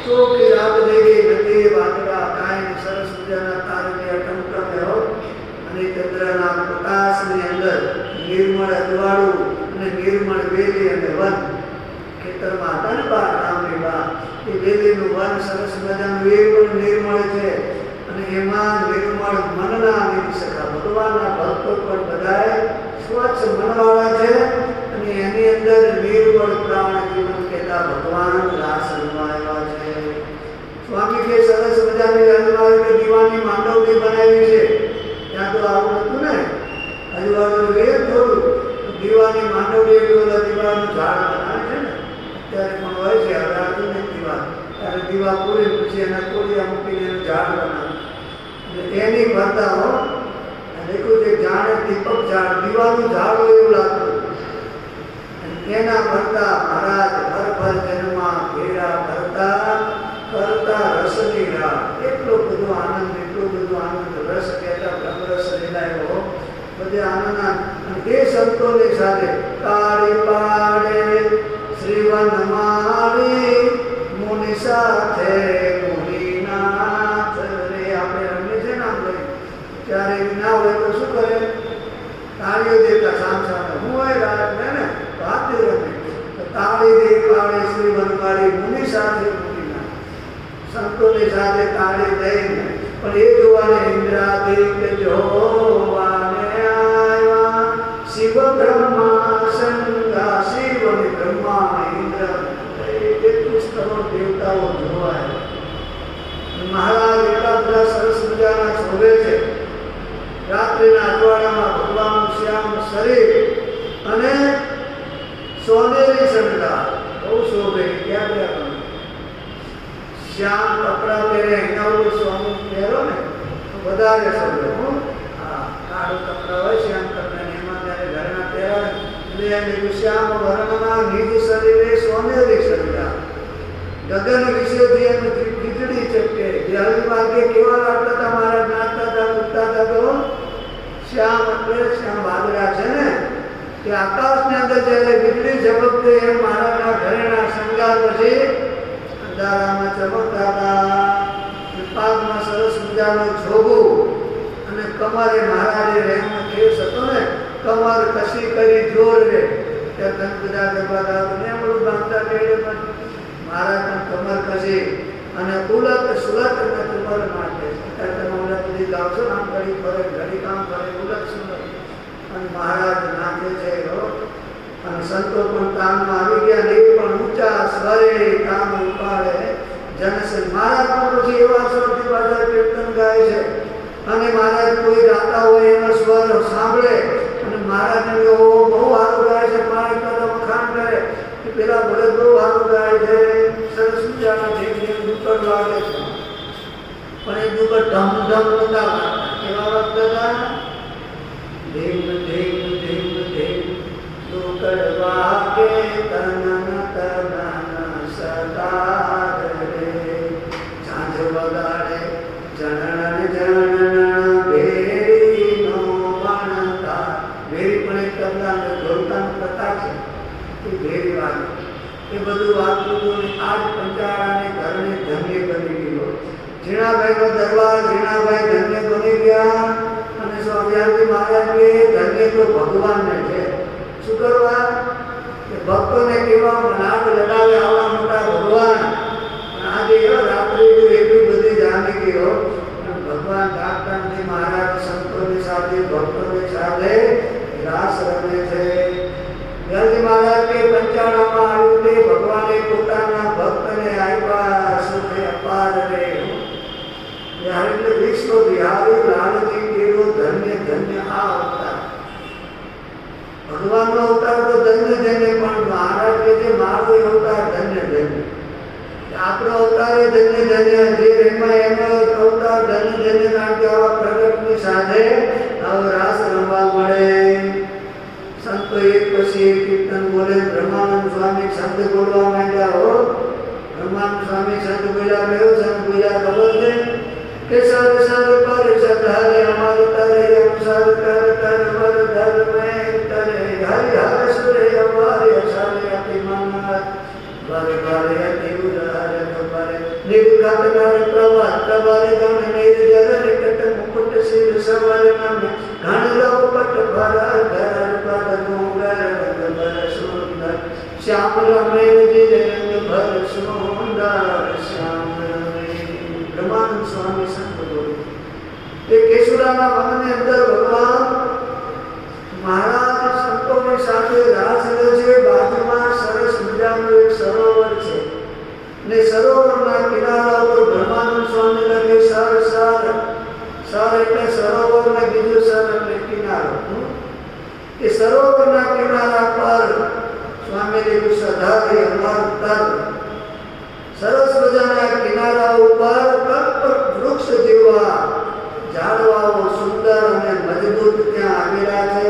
ચોખ્ખી રાત દેવી નદી વાદળા કાંઈ સરસ મજાના તારને ટમટમે હોય અને ચંદ્રના પ્રકાશની અંદર નિર્મળ અજવાળું અને નિર્મળ વેલી અને વન. ખેતરમાં હતા ને બા રામની બા એ વેલીનું વન સરસ મજાનું એ પણ નિર્મળ છે અને એમાં નિર્મળ મનના નિધિ સખા ભગવાનના ભક્તો પણ બધાએ સ્વચ્છ મનવાળા છે અને એની અંદર નિર્મળ પ્રાણ જીવન કહેતા ભગવાન રાસ રમાયા છે. સ્વામી કે સરસ મજાની અજવાળી દીવાની માંડવડી બનાવી છે. ત્યાં તો આવું હતું ને અજવાળું જોઈએ થોડું દીવાની માંડવડી એટલે દીવાનું ઝાડ બનાવે છે ને અત્યારે પણ હોય છે. હવે આવતું ને દીવા ત્યારે દીવા પૂરી પછી એના કોડિયા મૂકીને એનું ઝાડ બનાવે એટલે એની ફરતા હો દેખું છે જાણે દીપક ઝાડ દીવાનું ઝાડ હોય એવું લાગતું. એના ફરતા મહારાજ ભર ભર જન્મમાં ઘેરા ફરતા કરતા રસની રાહ. એટલો બધો આનંદ રસ કહેતા બ્રહ્મરસ લેલાયો બધે આનંદ. અને એ સંતોની સાથે કાળી પાડે શ્રીવન માળી મુનિ સાથે મુનિનાથ રે. આપણે રમીએ છે ને આમ લઈ ત્યારે ના હોય તો શું કરે તાળીઓ દેતા સામ સામે હું હોય રાત ને વાતે રમે તાળી દે પાડે શ્રીવન માળી મુનિ સાથે મુનિનાથ. સંતોની સાથે તાળી દઈને પણ એ જોવાને ઇન્દ્રાદિક જોવાને આવ્યા શિવ બ્રહ્મા સંગા શિવ અને બ્રહ્મા ઇન્દ્ર 31 કરોડ દેવતાઓ જોવાય. મહારાજ એટલા બધા સરસ મજાના શોભે છે. રાત્રિના અજવાળામાં ભગવાનનું શ્યામ શરીર અને સોનેરી શણગાર બહુ શોભે. ક્યાં ગયા શ્યામ કપડા પહેરે એના ઉપર સોનું પહેરો ને તો વધારે શોભે. હા કાળું કપડા હોય શ્યામ કપડા એમાં ત્યારે ઘરના પહેરા એટલે એને શ્યામ વર્ણના નિજ શરીરે સોનેરી શણગાર. ગગન વિશેથી એમ વીજળી ચમકે. જળ માર્ગે કેવા લાગતા હતા મહારાજ નાચતા હતા ઉઠતા હતા તો શ્યામ એટલે શ્યામ વાદળા છે ને કે આકાશની અંદર જ્યારે વીજળી ઝબકતે એમ મહારાજના ઘરેણા શણગાર પછી અંધારામાં ચમકતા હતા. પાદમાં સરસ મજાનું જોગું અને કમરે મહારાજે રહેવાનો કેસ હતો ને કમર કશી કરી જોર રે ત્યાં ધન બધા ગરબા ને બધું બાંધતા કેળે પણ મહારાજ કમર કશી અને ઉલટ સુલટ અને કમર માટે અત્યારે તમે ઉલટ બધી ગાવશો ને આમ ઘડી ફરે ઘડી કામ કરે ઉલટ સુલટ અને મહારાજ નાચે છે. અને સંતો પણ કામમાં આવી ગયા ને એ પણ ઊંચા સ્વરે કામ ઉપાડે જનસન. મહારાજ પણ પછી એવા સ્વરથી પાછા કીર્તન ગાય છે અને મહારાજ કોઈ ગાતા હોય એનો સ્વર સાંભળે અને મહારાજને બહુ સારું ગાય છે. પાણી કરતા વખાણ કરે કે પેલા ભરત બહુ સારું ગાય છે સરસ મજાના ધીમ દુકડ લાગે છે પણ એ દુકડ ઢમ ઢમ નતા વાગતા. કેવા વાગતા હતા ધીમ ધીમ ધીમ ધીમ દુકડ વાગે તનન તનન સદાર રે ઝાંઝ વગાડે જણન જણન ભેરીનો વણતા. ભેરી પણ એક તબલાનો ઢોલકાનો પ્રકાર છે એ ભેરી વાગે એ બધું વાગતું આજ પંચાળાને ઘરને ધન્ય બની ગયો. ઝીણાભાઈનો દરબાર ઝીણાભાઈ ધન્ય બની ગયા અને સ્વામિનારાયણ મહારાજ કે ધન્ય તો ભગવાનને છે. શું કરવા કે ભક્તોને કેવા નાદ લડાવે આવા મોટા ભગવાન સાથે ભક્તોની સાથે રાસ રમે છે. ગાંધી મહારાજ કે પંચાણામાં આવ્યું તે ભગવાને પોતાના ભક્તને આપ્યા સુખે અપાર રે. એટલે વિશ્વ વિહારી લાલજી કેવો ધન્ય ધન્ય આ અવતાર. ભગવાનનો અવતાર તો ધન્ય ધન્ય, પણ મહારાજ કે જે મારો અવતાર ધન્ય ધન્ય. આપણો અવતાર એ ધન્ય ધન્ય, જે એમાં એનો અવતાર ધન્ય ધન્ય, કારણ કે આવા પ્રગટની સાથે આવો રાસ રમવા મળે. સંતો એક પછી એક કીર્તન બોલે. બ્રહ્માનંદ સ્વામી શબ્દ બોલવા માંડ્યા. હો, બ્રહ્માનંદ સ્વામી શબ્દ બોલ્યા. કયો શબ્દ બોલ્યા ખબર છે? કે સર સર પર સધારે અમર તરે અવસર કર કર વર ધર મેં તરે હરિ હર સુરે અમારે અસારે અતિ મનર બારે બારે અતિ ઉદાર કપારે નિર્ઘાત નર પ્રવાત પ્રવારે ગણ નિર જર નિકટ મુકુટ શિર સવર નમ ઘણ લવ પટ ભર ધર પદ ડુંગર ગબર સુંદર શ્યામ રમે જી રંગ ભર સુંદર શ્યામ રમે. બ્રહ્માનંદ સ્વામી સંત બોલે. એ કેશુડાના વનની અંદર ભગવાન મહારાજ સંતોની સાથે રાસ રમે છે. બાજુમાં સરસ મજાનું એક સરોવર છે ને સરોવરના કિનારા ઉપર બ્રહ્માનંદ સ્વામી લખે સર સર. સર એટલે સરોવર ને બીજું સર એટલે કિનારો. એ સરોવરના કિનારા પર સ્વામી લખ્યું સધારે અમર તર. સરસ મજાના કિનારા ઉપર વૃક્ષ જેવા ઝાડવાઓ સુંદર અને મજબૂત ત્યાં આવેલા છે.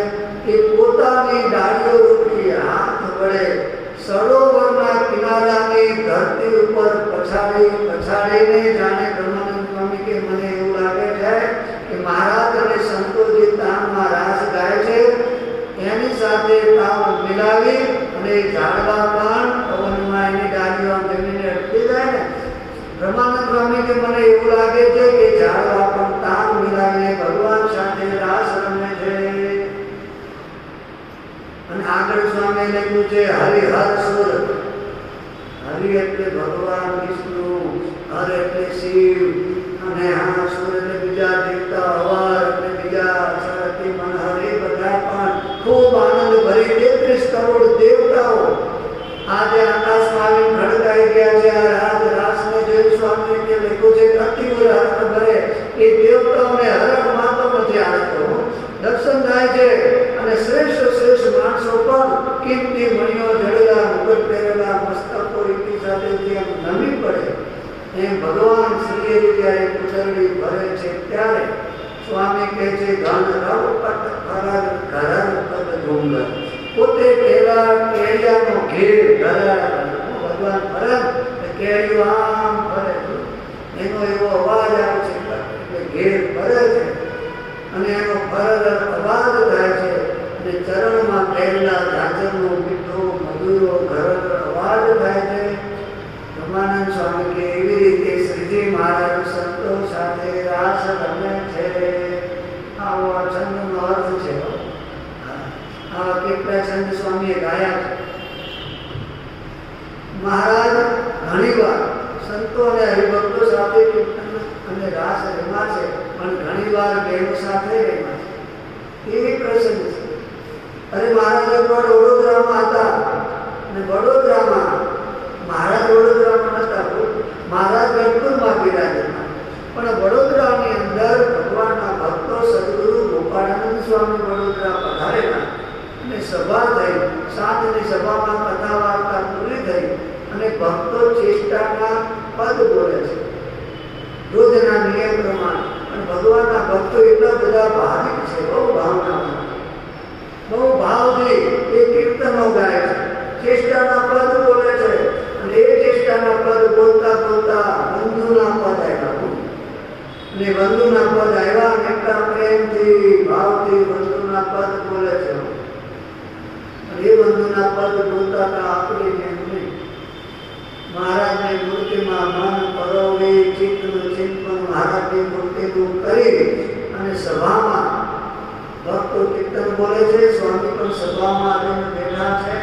એ પોતાની ડાળીઓ રૂપી હાથ વડે સરોવરના કિનારાની ધરતી ઉપર પછાડીને જાણે બ્રહ્માનંદ સ્વામી કે મને એવું લાગે છે કે મહારાજ અને સંતો જે તાનમાં રાસ ગાય છે એની સાથે તાલ મિલાવી અને ઝાડવા પણ પવનમાં એની ડાળીઓ જમીને અટકી જાય ને. બ્રહ્માનંદ સ્વામી કે મને એવું લાગે છે કે ઝાડવા પણ તાલ મિલાવીને ભગવાન સાથે રાસ રમે છે. અને આગળ સ્વામી લખ્યું છે હરિ હર સુર. હરિ એટલે ભગવાન વિષ્ણુ, હર એટલે શિવ, અને હા સુર એટલે બીજા દેવતા, અવાર એટલે બીજા સરસ્વતી મન હરિ બધા પણ ખૂબ આનંદ ભરી 33 કરોડ દેવતાઓ આજે આકાશમાં આવીને ખડકાઈ ગયા છે. આ રાસને જોઈ સ્વામી કે લખ્યું છે અતિ હરખ ભરે. એ દેવતાઓને હરખ માતો નથી આવતો, દર્શન થાય છે. અને શ્રેષ્ઠ માણસો પણ કિંમતી મણીઓ જડેલા, મુગટ પહેરેલા, મસ્તકો એકી સાથે જેમ નમી પડે એમ ભગવાન શ્રીએ જ્યારે કુચરડી ભરે છે ત્યારે સ્વામી કહે છે ઘન રવ પટ ફરર ઘરર પદ ડુંગર. પોતે પહેલા કેળિયાનો ઘેર ઘર ભગવાન ફરે કેળિયો આમ ફરે, એનો એવો અવાજ આવે છે એટલે ઘેર ફરે છે અને એનો ફરર અવાજ થાય છે. અને ચરણમાં પહેરેલા ઝાંઝરનો મીઠો મધુરો ઘર અવાજ થાય છે. બ્રહ્માનંદ સ્વામી કે એવી રીતે શ્રીજી મહારાજ સંતો સાથે રાસ રમે છે. આવો આ છંદનો અર્થ છે. આવા કેટલા છંદ સ્વામીએ ગાયા છે. મહારાજ ઘણીવાર સંતો અને હરિભક્તો સાથે કીર્તન અને રાસ રમ્યા છે, પણ ઘણીવાર બહેનો સાથે રમ્યા છે. એવી પ્રસંગ છે. અરે મહારાજ એકવાર વડોદરામાં હતા અને વડોદરામાં મહારાજ વડોદરામાં નતા, મહારાજ ગઢપુરમાં બિરાજમાન. પણ વડોદરાની અંદર ભગવાનના ભક્તો સદગુરુ ગોપાળાનંદ સ્વામી વડોદરા પધારેલા અને સભા થઈ. સાંજની સભામાં કથા વાર્તા પૂરી થઈ અને ભક્તો ચેષ્ટાના પદ બોલે છે રોજના નિયમ પ્રમાણે. અને ભગવાનના ભક્તો એટલા બધા ભાવિક છે, બહુ ભાવના, બહુ ભાવથી એ કીર્તનો ગાય છે, ચેષ્ટાના પદ બોલે છે. અને એ ચેષ્ટાના પદ બોલતા બોલતા બંધુના પદ આવ્યા અને બંધુના પદ આવ્યા એટલા પ્રેમથી ભાવથી બંધુના પદ બોલે છે. અને એ બંધુના પદ બોલતા હતા આપણી જેમ નહીં. મહારાજની મૂર્તિમાં મન પરોવી ચિત્તનું ચિંતન મહારાજની મૂર્તિનું કરી અને સભામાં ભક્તો કીર્તન બોલે છે. સ્વામી પણ સભામાં આવીને બેઠા છે.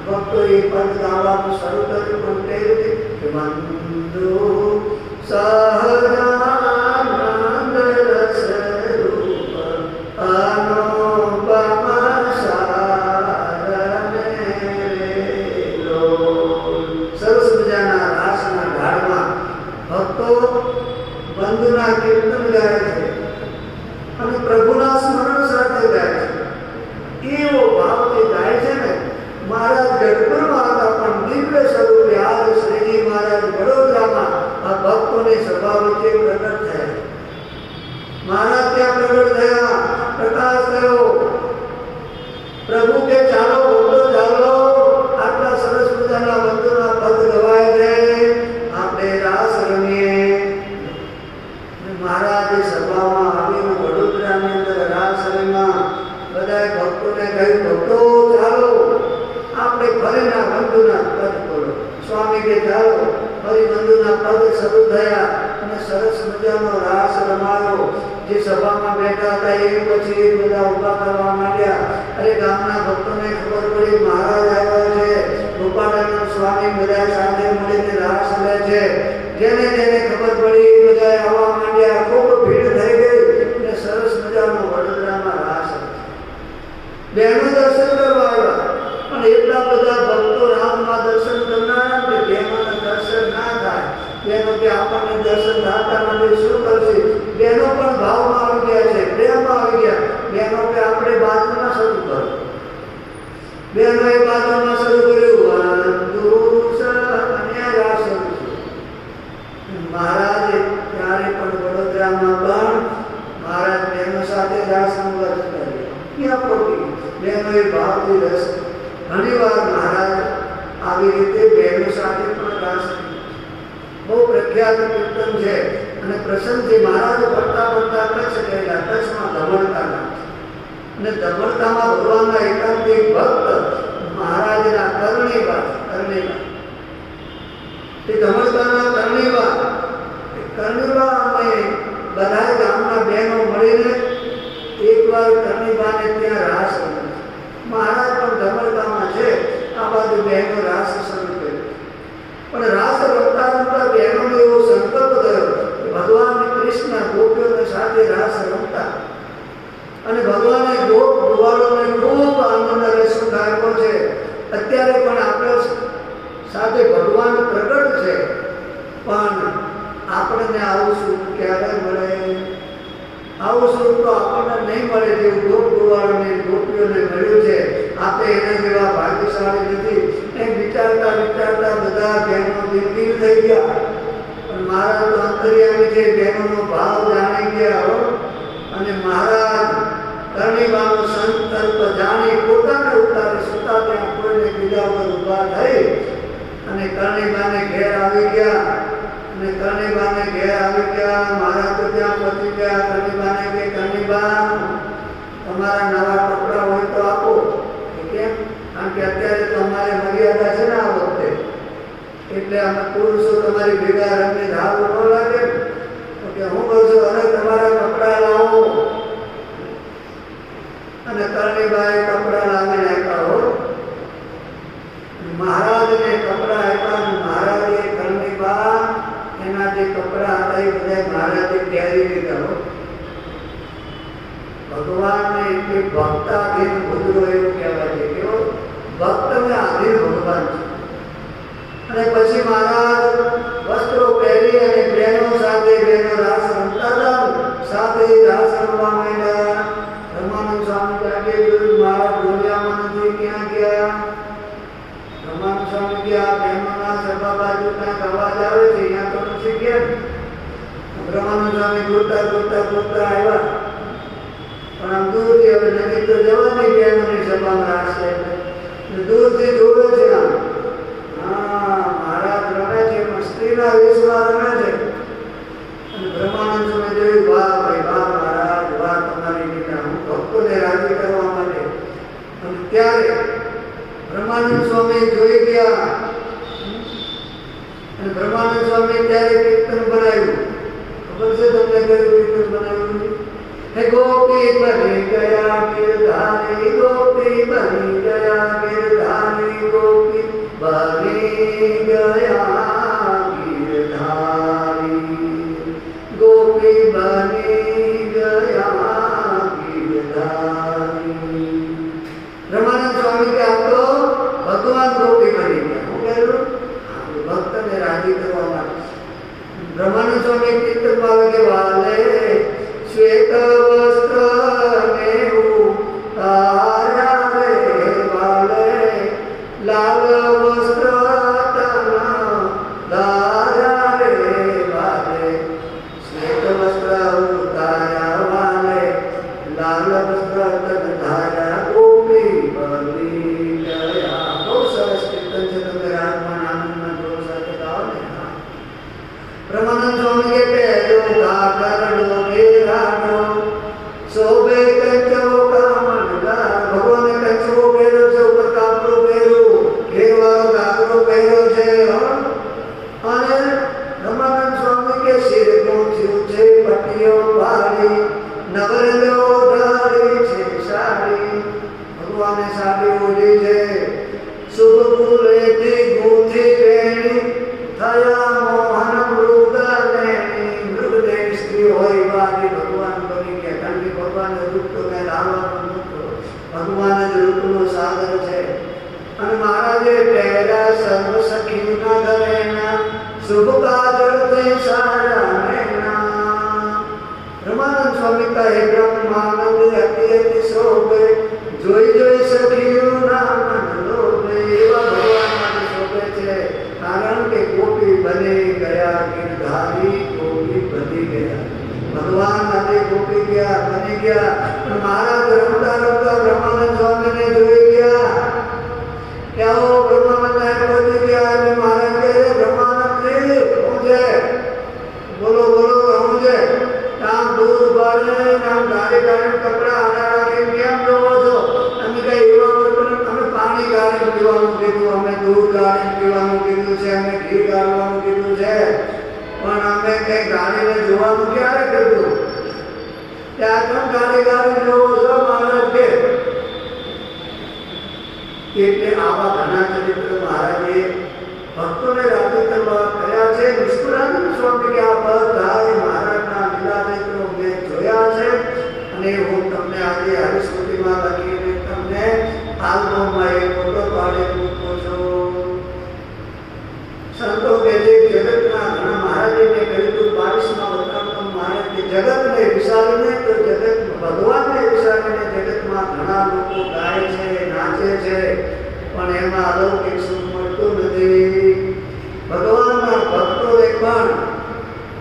ભક્તો એ પદ ગાવાનું શરૂ કર્યું, પણ કેવી રીતે કે બંધુ સહજાનંદ રસ રૂપ અને પ્રભુના સ્મરણ સાથે ગાય છે. એવો ભાવથી ગાય છે ને. મહારાજ ગઢપુરમાં હતા પણ દિવ્ય સ્વરૂપે આજ શ્રીજી મહારાજ વડોદરામાં આ ભક્તોની સભા વચ્ચે પ્રગટ થયા. મહારાજ ત્યાં પ્રગટ થયા, પ્રકાશ થયો. પ્રભુ કે ચાલો ભક્તો ચાલો, આટલા સરસ મજાના ભક્તોના પદ ગવાય છે, આપણે રાસ રમીએ. મહારાજ સભામાં આવીને વડોદરાની અંદર રાસ રમ્યા. બધા ભક્તોને કહ્યું, ભક્તો ચાલો આપણે ફરીના બંધુના પદ બોલો. સ્વામી કે ચાલો ફરી બંધુના પદ શરૂ થયા અને સરસ મજાનો રાસ રમાયો. જે સભામાં બેઠા હતા એ પછી બધા ઉભા કરવા માંડ્યા. અરે ગામના ભક્તોને ખબર પડી મહારાજ આવ્યા છે, રૂપાળાનંદ સ્વામી બધા સાથે મળીને રાસ લે છે. જેને જેને ખબર પડી એ બધા આવવા માંડ્યા. ખૂબ ભીડ થઈ ગઈ અને સરસ મજાનો વડોદરામાં રાસ બહેનો દર્શન કરવા આવ્યા. પણ એટલા બધા ભક્તો રામના દર્શન કરનારા કે બહેનોના દર્શન ના થાય. બહેનો કે આપણને દર્શન થતા નથી, શું કરશે? બહેનો પણ ભાવમાં આવી ગયા છે, પ્રેમમાં આવી ગયા. બહેનો કે આપણે બાજુમાં શરૂ કરો. બહેનો એ બાજુમાં શરૂ કર્યું અને રાસ શરૂ થયો. મહારાજે ત્યારે પણ વડોદરામાં પણ મહારાજ બહેનો સાથે રાસ રમવા જતા રહ્યા. ક્યાં પહોંચી બહેનો એ ભાવથી રસ. ઘણી વાર મહારાજ આવી રીતે બહેનો સાથે પણ રાસ બહુ પ્રખ્યાત કીર્તન છે. અને પ્રસંગથી મહારાજ પડતા પડતા કચ્છ ગયેલા. કચ્છમાં ધમણકાના અને ધમણકામાં ભગવાનના એકાંતિક ભક્ત મહારાજના કરણીબા તે ધમણકાના કરણીબા અમે બધા ગામના બહેનો મળીને એકવાર કરણીબાને ત્યાં રાસ રમ્યો. મહારાજ પણ ધમણકામાં છે, આ બાજુ બહેનો રાસ શરૂ કર્યો. પણ રાસ રમતા રમતા બહેનોનો એવો સંકલ્પ થયો કે ભગવાન કૃષ્ણ ગોપીઓને સાથે રાસ રમતા અને ભગવાને ગોપ ગોવાળોને ખૂબ આનંદ અને સુખ આપ્યો છે. અત્યારે પણ આપણા સાથે ભગવાન પ્રગટ છે, પણ આપણને આવું સુખ ક્યારે મળે? આવું સુખ તો આપણને નહીં મળે જેવું ગોપ ગોવાળોને ગોપીઓને મળ્યું છે. આપણે એના જેવા ભાગ્યશાળી નથી. એમ વિચારતા વિચારતા બધા બહેનો દિલગીર થઈ ગયા. પણ મહારાજ તો અંતર્યામી છે, બહેનોનો ભાવ જાણી ગયા. અને મહારાજ કરણીબાનો સંકલ્પ જાણી પોતાને ઉતારી સુતા ત્યાં કોઈને બીજા પર ઉભા થઈ અને કરણીબાને ઘેર આવી ગયા. અને કરણીબાને ઘેર આવી ગયા. મહારાજ તો ત્યાં પહોંચી ગયા. કરણીબાને કે કરણીબા તમારા નવા કપડાં હોય તો આપો. કેમ? કારણ કે અત્યારે તો અમારે મર્યાદા છે ને આ વખતે, એટલે અમે પુરુષો તમારી ભેગા રમીને ધાવ ન લાગે. તો કે હું કહું છું અને તમારા કપડાં લાવો. અને કરણીબાએ કપડાં લાવીને આપ્યા. મહારાજને કપડાં આપ્યા. મહારાજે કરણીબા એના જે કપડાં હતા એ બધા મહારાજે પહેરી લીધા. ભગવાનને એટલે ભક્તાધીન ભૂતરો એવું કહેવાય છે. કેવો ભક્તને આધીન ભગવાન છે. અને પછી મહારાજ વસ્ત્રો પહેરી અને બહેનો સાથે બહેનો રાસ રમતા હતા. સાથે રાસ રમવા માંડ્યા. રમાનંદ સ્વામી જાગે જોયું મહારાજ બોલ્યામાં નથી. ક્યાં ગયા? રમાનંદ સ્વામી ગયા બહેનોના સભા બાજુ કંઈક અવાજ આવે છે, અહીંયા તો નથી ગયા. રમાનંદ સ્વામી ગોતતા ગોતતા ગોતતા આવ્યા. પણ આમ દૂરથી હવે નજીક તો જવાની બહેનોની સભામાં રાસ લે દૂરથી જોવે છે. આમ હા મહારાજ રમે છે, પણ સ્ત્રીના વેશમાં રમે છે. અને બ્રહ્માનંદ સ્વામી જોયું, વાહ ભાઈ વાહ મહારાજ, વાહ તમારી લીલા, હું ભક્તોને રાજી કરવા માટે. અને ત્યારે બ્રહ્માનંદ સ્વામી જોઈ ગયા. અને બ્રહ્માનંદ સ્વામી ત્યારે કીર્તન બનાવ્યું. ખબર છે તમને કયું કીર્તન બનાવ્યું? હે ગોપી બની ગયા ગિરધારી, ગોપી બની ગયા ગિરધારી, ગોપી બની ગયા ગિરધારી, ગોપી બની ગયા ગિરધારી. રમાનંદ સ્વામી કે આપ તો ભગવાન ગોપી બની ગયા. હું કહ્યું ભક્તને રાજી કરવા માટે. બ્રહ્માનંદ સ્વામી કીર્તનમાં કે વાલે શ્વેત વસ્ત્ર लाल वस्त्र तन धारा गोपी बली गया। बहुत सरस कीर्तन છે, તમે રાગમાં આનંદમાં જોર સાથે ગાઓ ને। બ્રહ્માનંદ સ્વામી કે પહેલો કા કરડો કે રાડો શોભે કંચો કામનગા। ભગવાને કંચો પહેર્યો છે, ઉપર કાપડું પહેર્યું, ઘેરવાળો કાપડો પહેર્યો છે। અને બ્રહ્માનંદ સ્વામી કે શિર ગૂંથ્યું છે પટ્ટીઓ ભારી, નવરંગો ઢાળી છે સાડી। ભગવાને સાડી ઓઢી છે, શુભ ફૂલેથી ગૂંથી વેણી, થયા મોહન મૃગનેણી। મૃગદેવ સ્ત્રી હોય વારી ભગવાન બની ગયા। કારણ કે ભગવાન રૂપ તો મેં લાવવાનું નહોતું, ભગવાન જ રૂપનો સાગર છે। અને મહારાજે પહેરા સર્વ સખીના ઘરેના, શુભ કાજળ તે સારા નૈના। બ્રહ્માનંદ સ્વામી કહે બ્રહ્માનંદ અતિ અતિ શોભે, જોઈ જોઈ સખીઓના મન લોભે। એવા ભગવાન માટે શોભે છે, કારણ કે ગોપી બની ગયા ગિરધારી, ગોપી બની ગયા। ભગવાન આજે ગોપી ગયા, બની ગયા। પણ મહારાજ રમતા રમતા બ્રહ્માનંદ સ્વામીને જોઈ ગયા। क्या वो ब्रह्मानंद पहुंच गया? महाराज कहे ब्रह्मानंद जी पहुंचे, बोलो बोलो पहुंचे। नाम दूध बारे नाम गाड़ी गाड़ी कपड़ा आधा राखी केम જોવો છો? અમે કઈ એવા અમે પાણી ગાળી પીવાનું કીધું, અમે દૂધ ગાળી પીવાનું કીધું છે, અમે ઘી ગાળવાનું કીધું છે, પણ અમે કઈ ગાડીને જોવાનું ક્યારે કીધું? ત્યાં કેમ ગાડી ગાળી જોવો છો? મહારાજ કે એટલે આવા ઘણા ચરિત્ર મહારાજે ભક્તોને રાજી કરવા કર્યા છે। નિષ્કુળાનંદ સ્વામી કે આ બધા મહારાજના લીલા ચરિત્રો મેં જોયા છે, અને હું તમને આજે હરિસ્મૃતિમાં લખીને તમને આલ્બમમાં એક ફોટો પાડી મૂકું છું। સંતો કે જે જગતના ઘણા મહારાજને કહ્યું હતું 22મા વતનમાં મહારાજ કે જગતને વિચારીને તો જગત ભગવાનને વિચારીને જગતમાં ઘણા લોકો ગાય છે, નાચે છે, પણ એમાં અલૌકિક સુખ મળતું નથી। ભગવાનના ભક્તોને પણ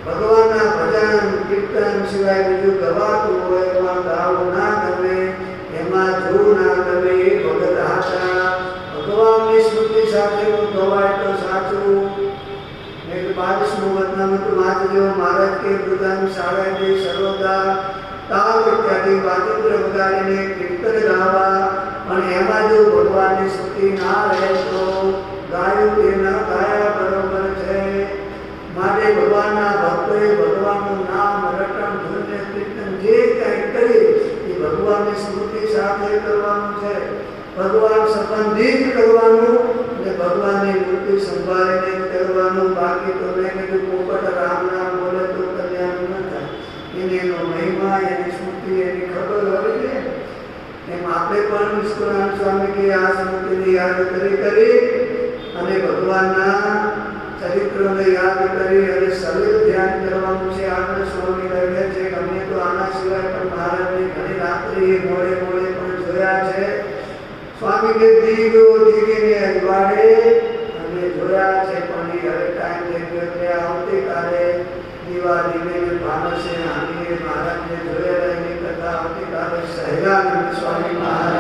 ભગવાનના ભજન કીર્તન સિવાય બીજું ગવાતું હોય એમાં ગાવું ના ગમે, એમાં જોવું ના ગમે। એ ભગત હતા, ભગવાનની સ્મૃતિ સાથે ગવાય તો સાચું। 22મું વતનામૃત વાંચજો। મહારાજ કે બુધાની શાળાએ જઈ સર્વદા તાલ ઇત્યાદિ વાજિંત્ર વગાડીને કીર્તન ગાવા, અને એમાં જો ભગવાનની સ્મૃતિ ના રહે તો ગાયું તે ન ગાયા બરોબર છે। માટે ભગવાનના ભક્તોએ ભગવાનનું નામ રટણ ધૂન કીર્તન જે કંઈ કરી એ ભગવાનની સ્મૃતિ સાથે કરવાનું છે, ભગવાન સંબંધિત કરવાનું, અને ભગવાનની મૂર્તિ સંભાળીને કરવાનું। બાકી તો મેં કીધું પોપટ રામ નામ બોલે તો કલ્યાણ ન થાય। એનો મહિમા, એની સ્મૃતિ, એની ખબર હોવી જોઈએ। એમ આપણે પણ નિષ્કુળાનંદ સ્વામી કે આ સ્મૃતિને યાદ કરી અને ભગવાનના ચરિત્રોને યાદ કરી અને સર્વે ધ્યાન કરવાનું છે। આપણે સ્વામી કહે છે કે અમે તો આના સિવાય પણ મહારાજની ઘણી રાત્રિ મોડે મોડે પણ જોયા છે। સ્વામી કે દીવો દીવીને અજવાડે અમે જોયા છે, પણ એ હવે ટાઈમ થઈ ગયો એટલે આવતીકાલે દીવા દીવીને ભાનસે આવીને મહારાજને જોયા એની કરતા આવતીકાલે સહેજાનંદ સ્વામી મહારાજ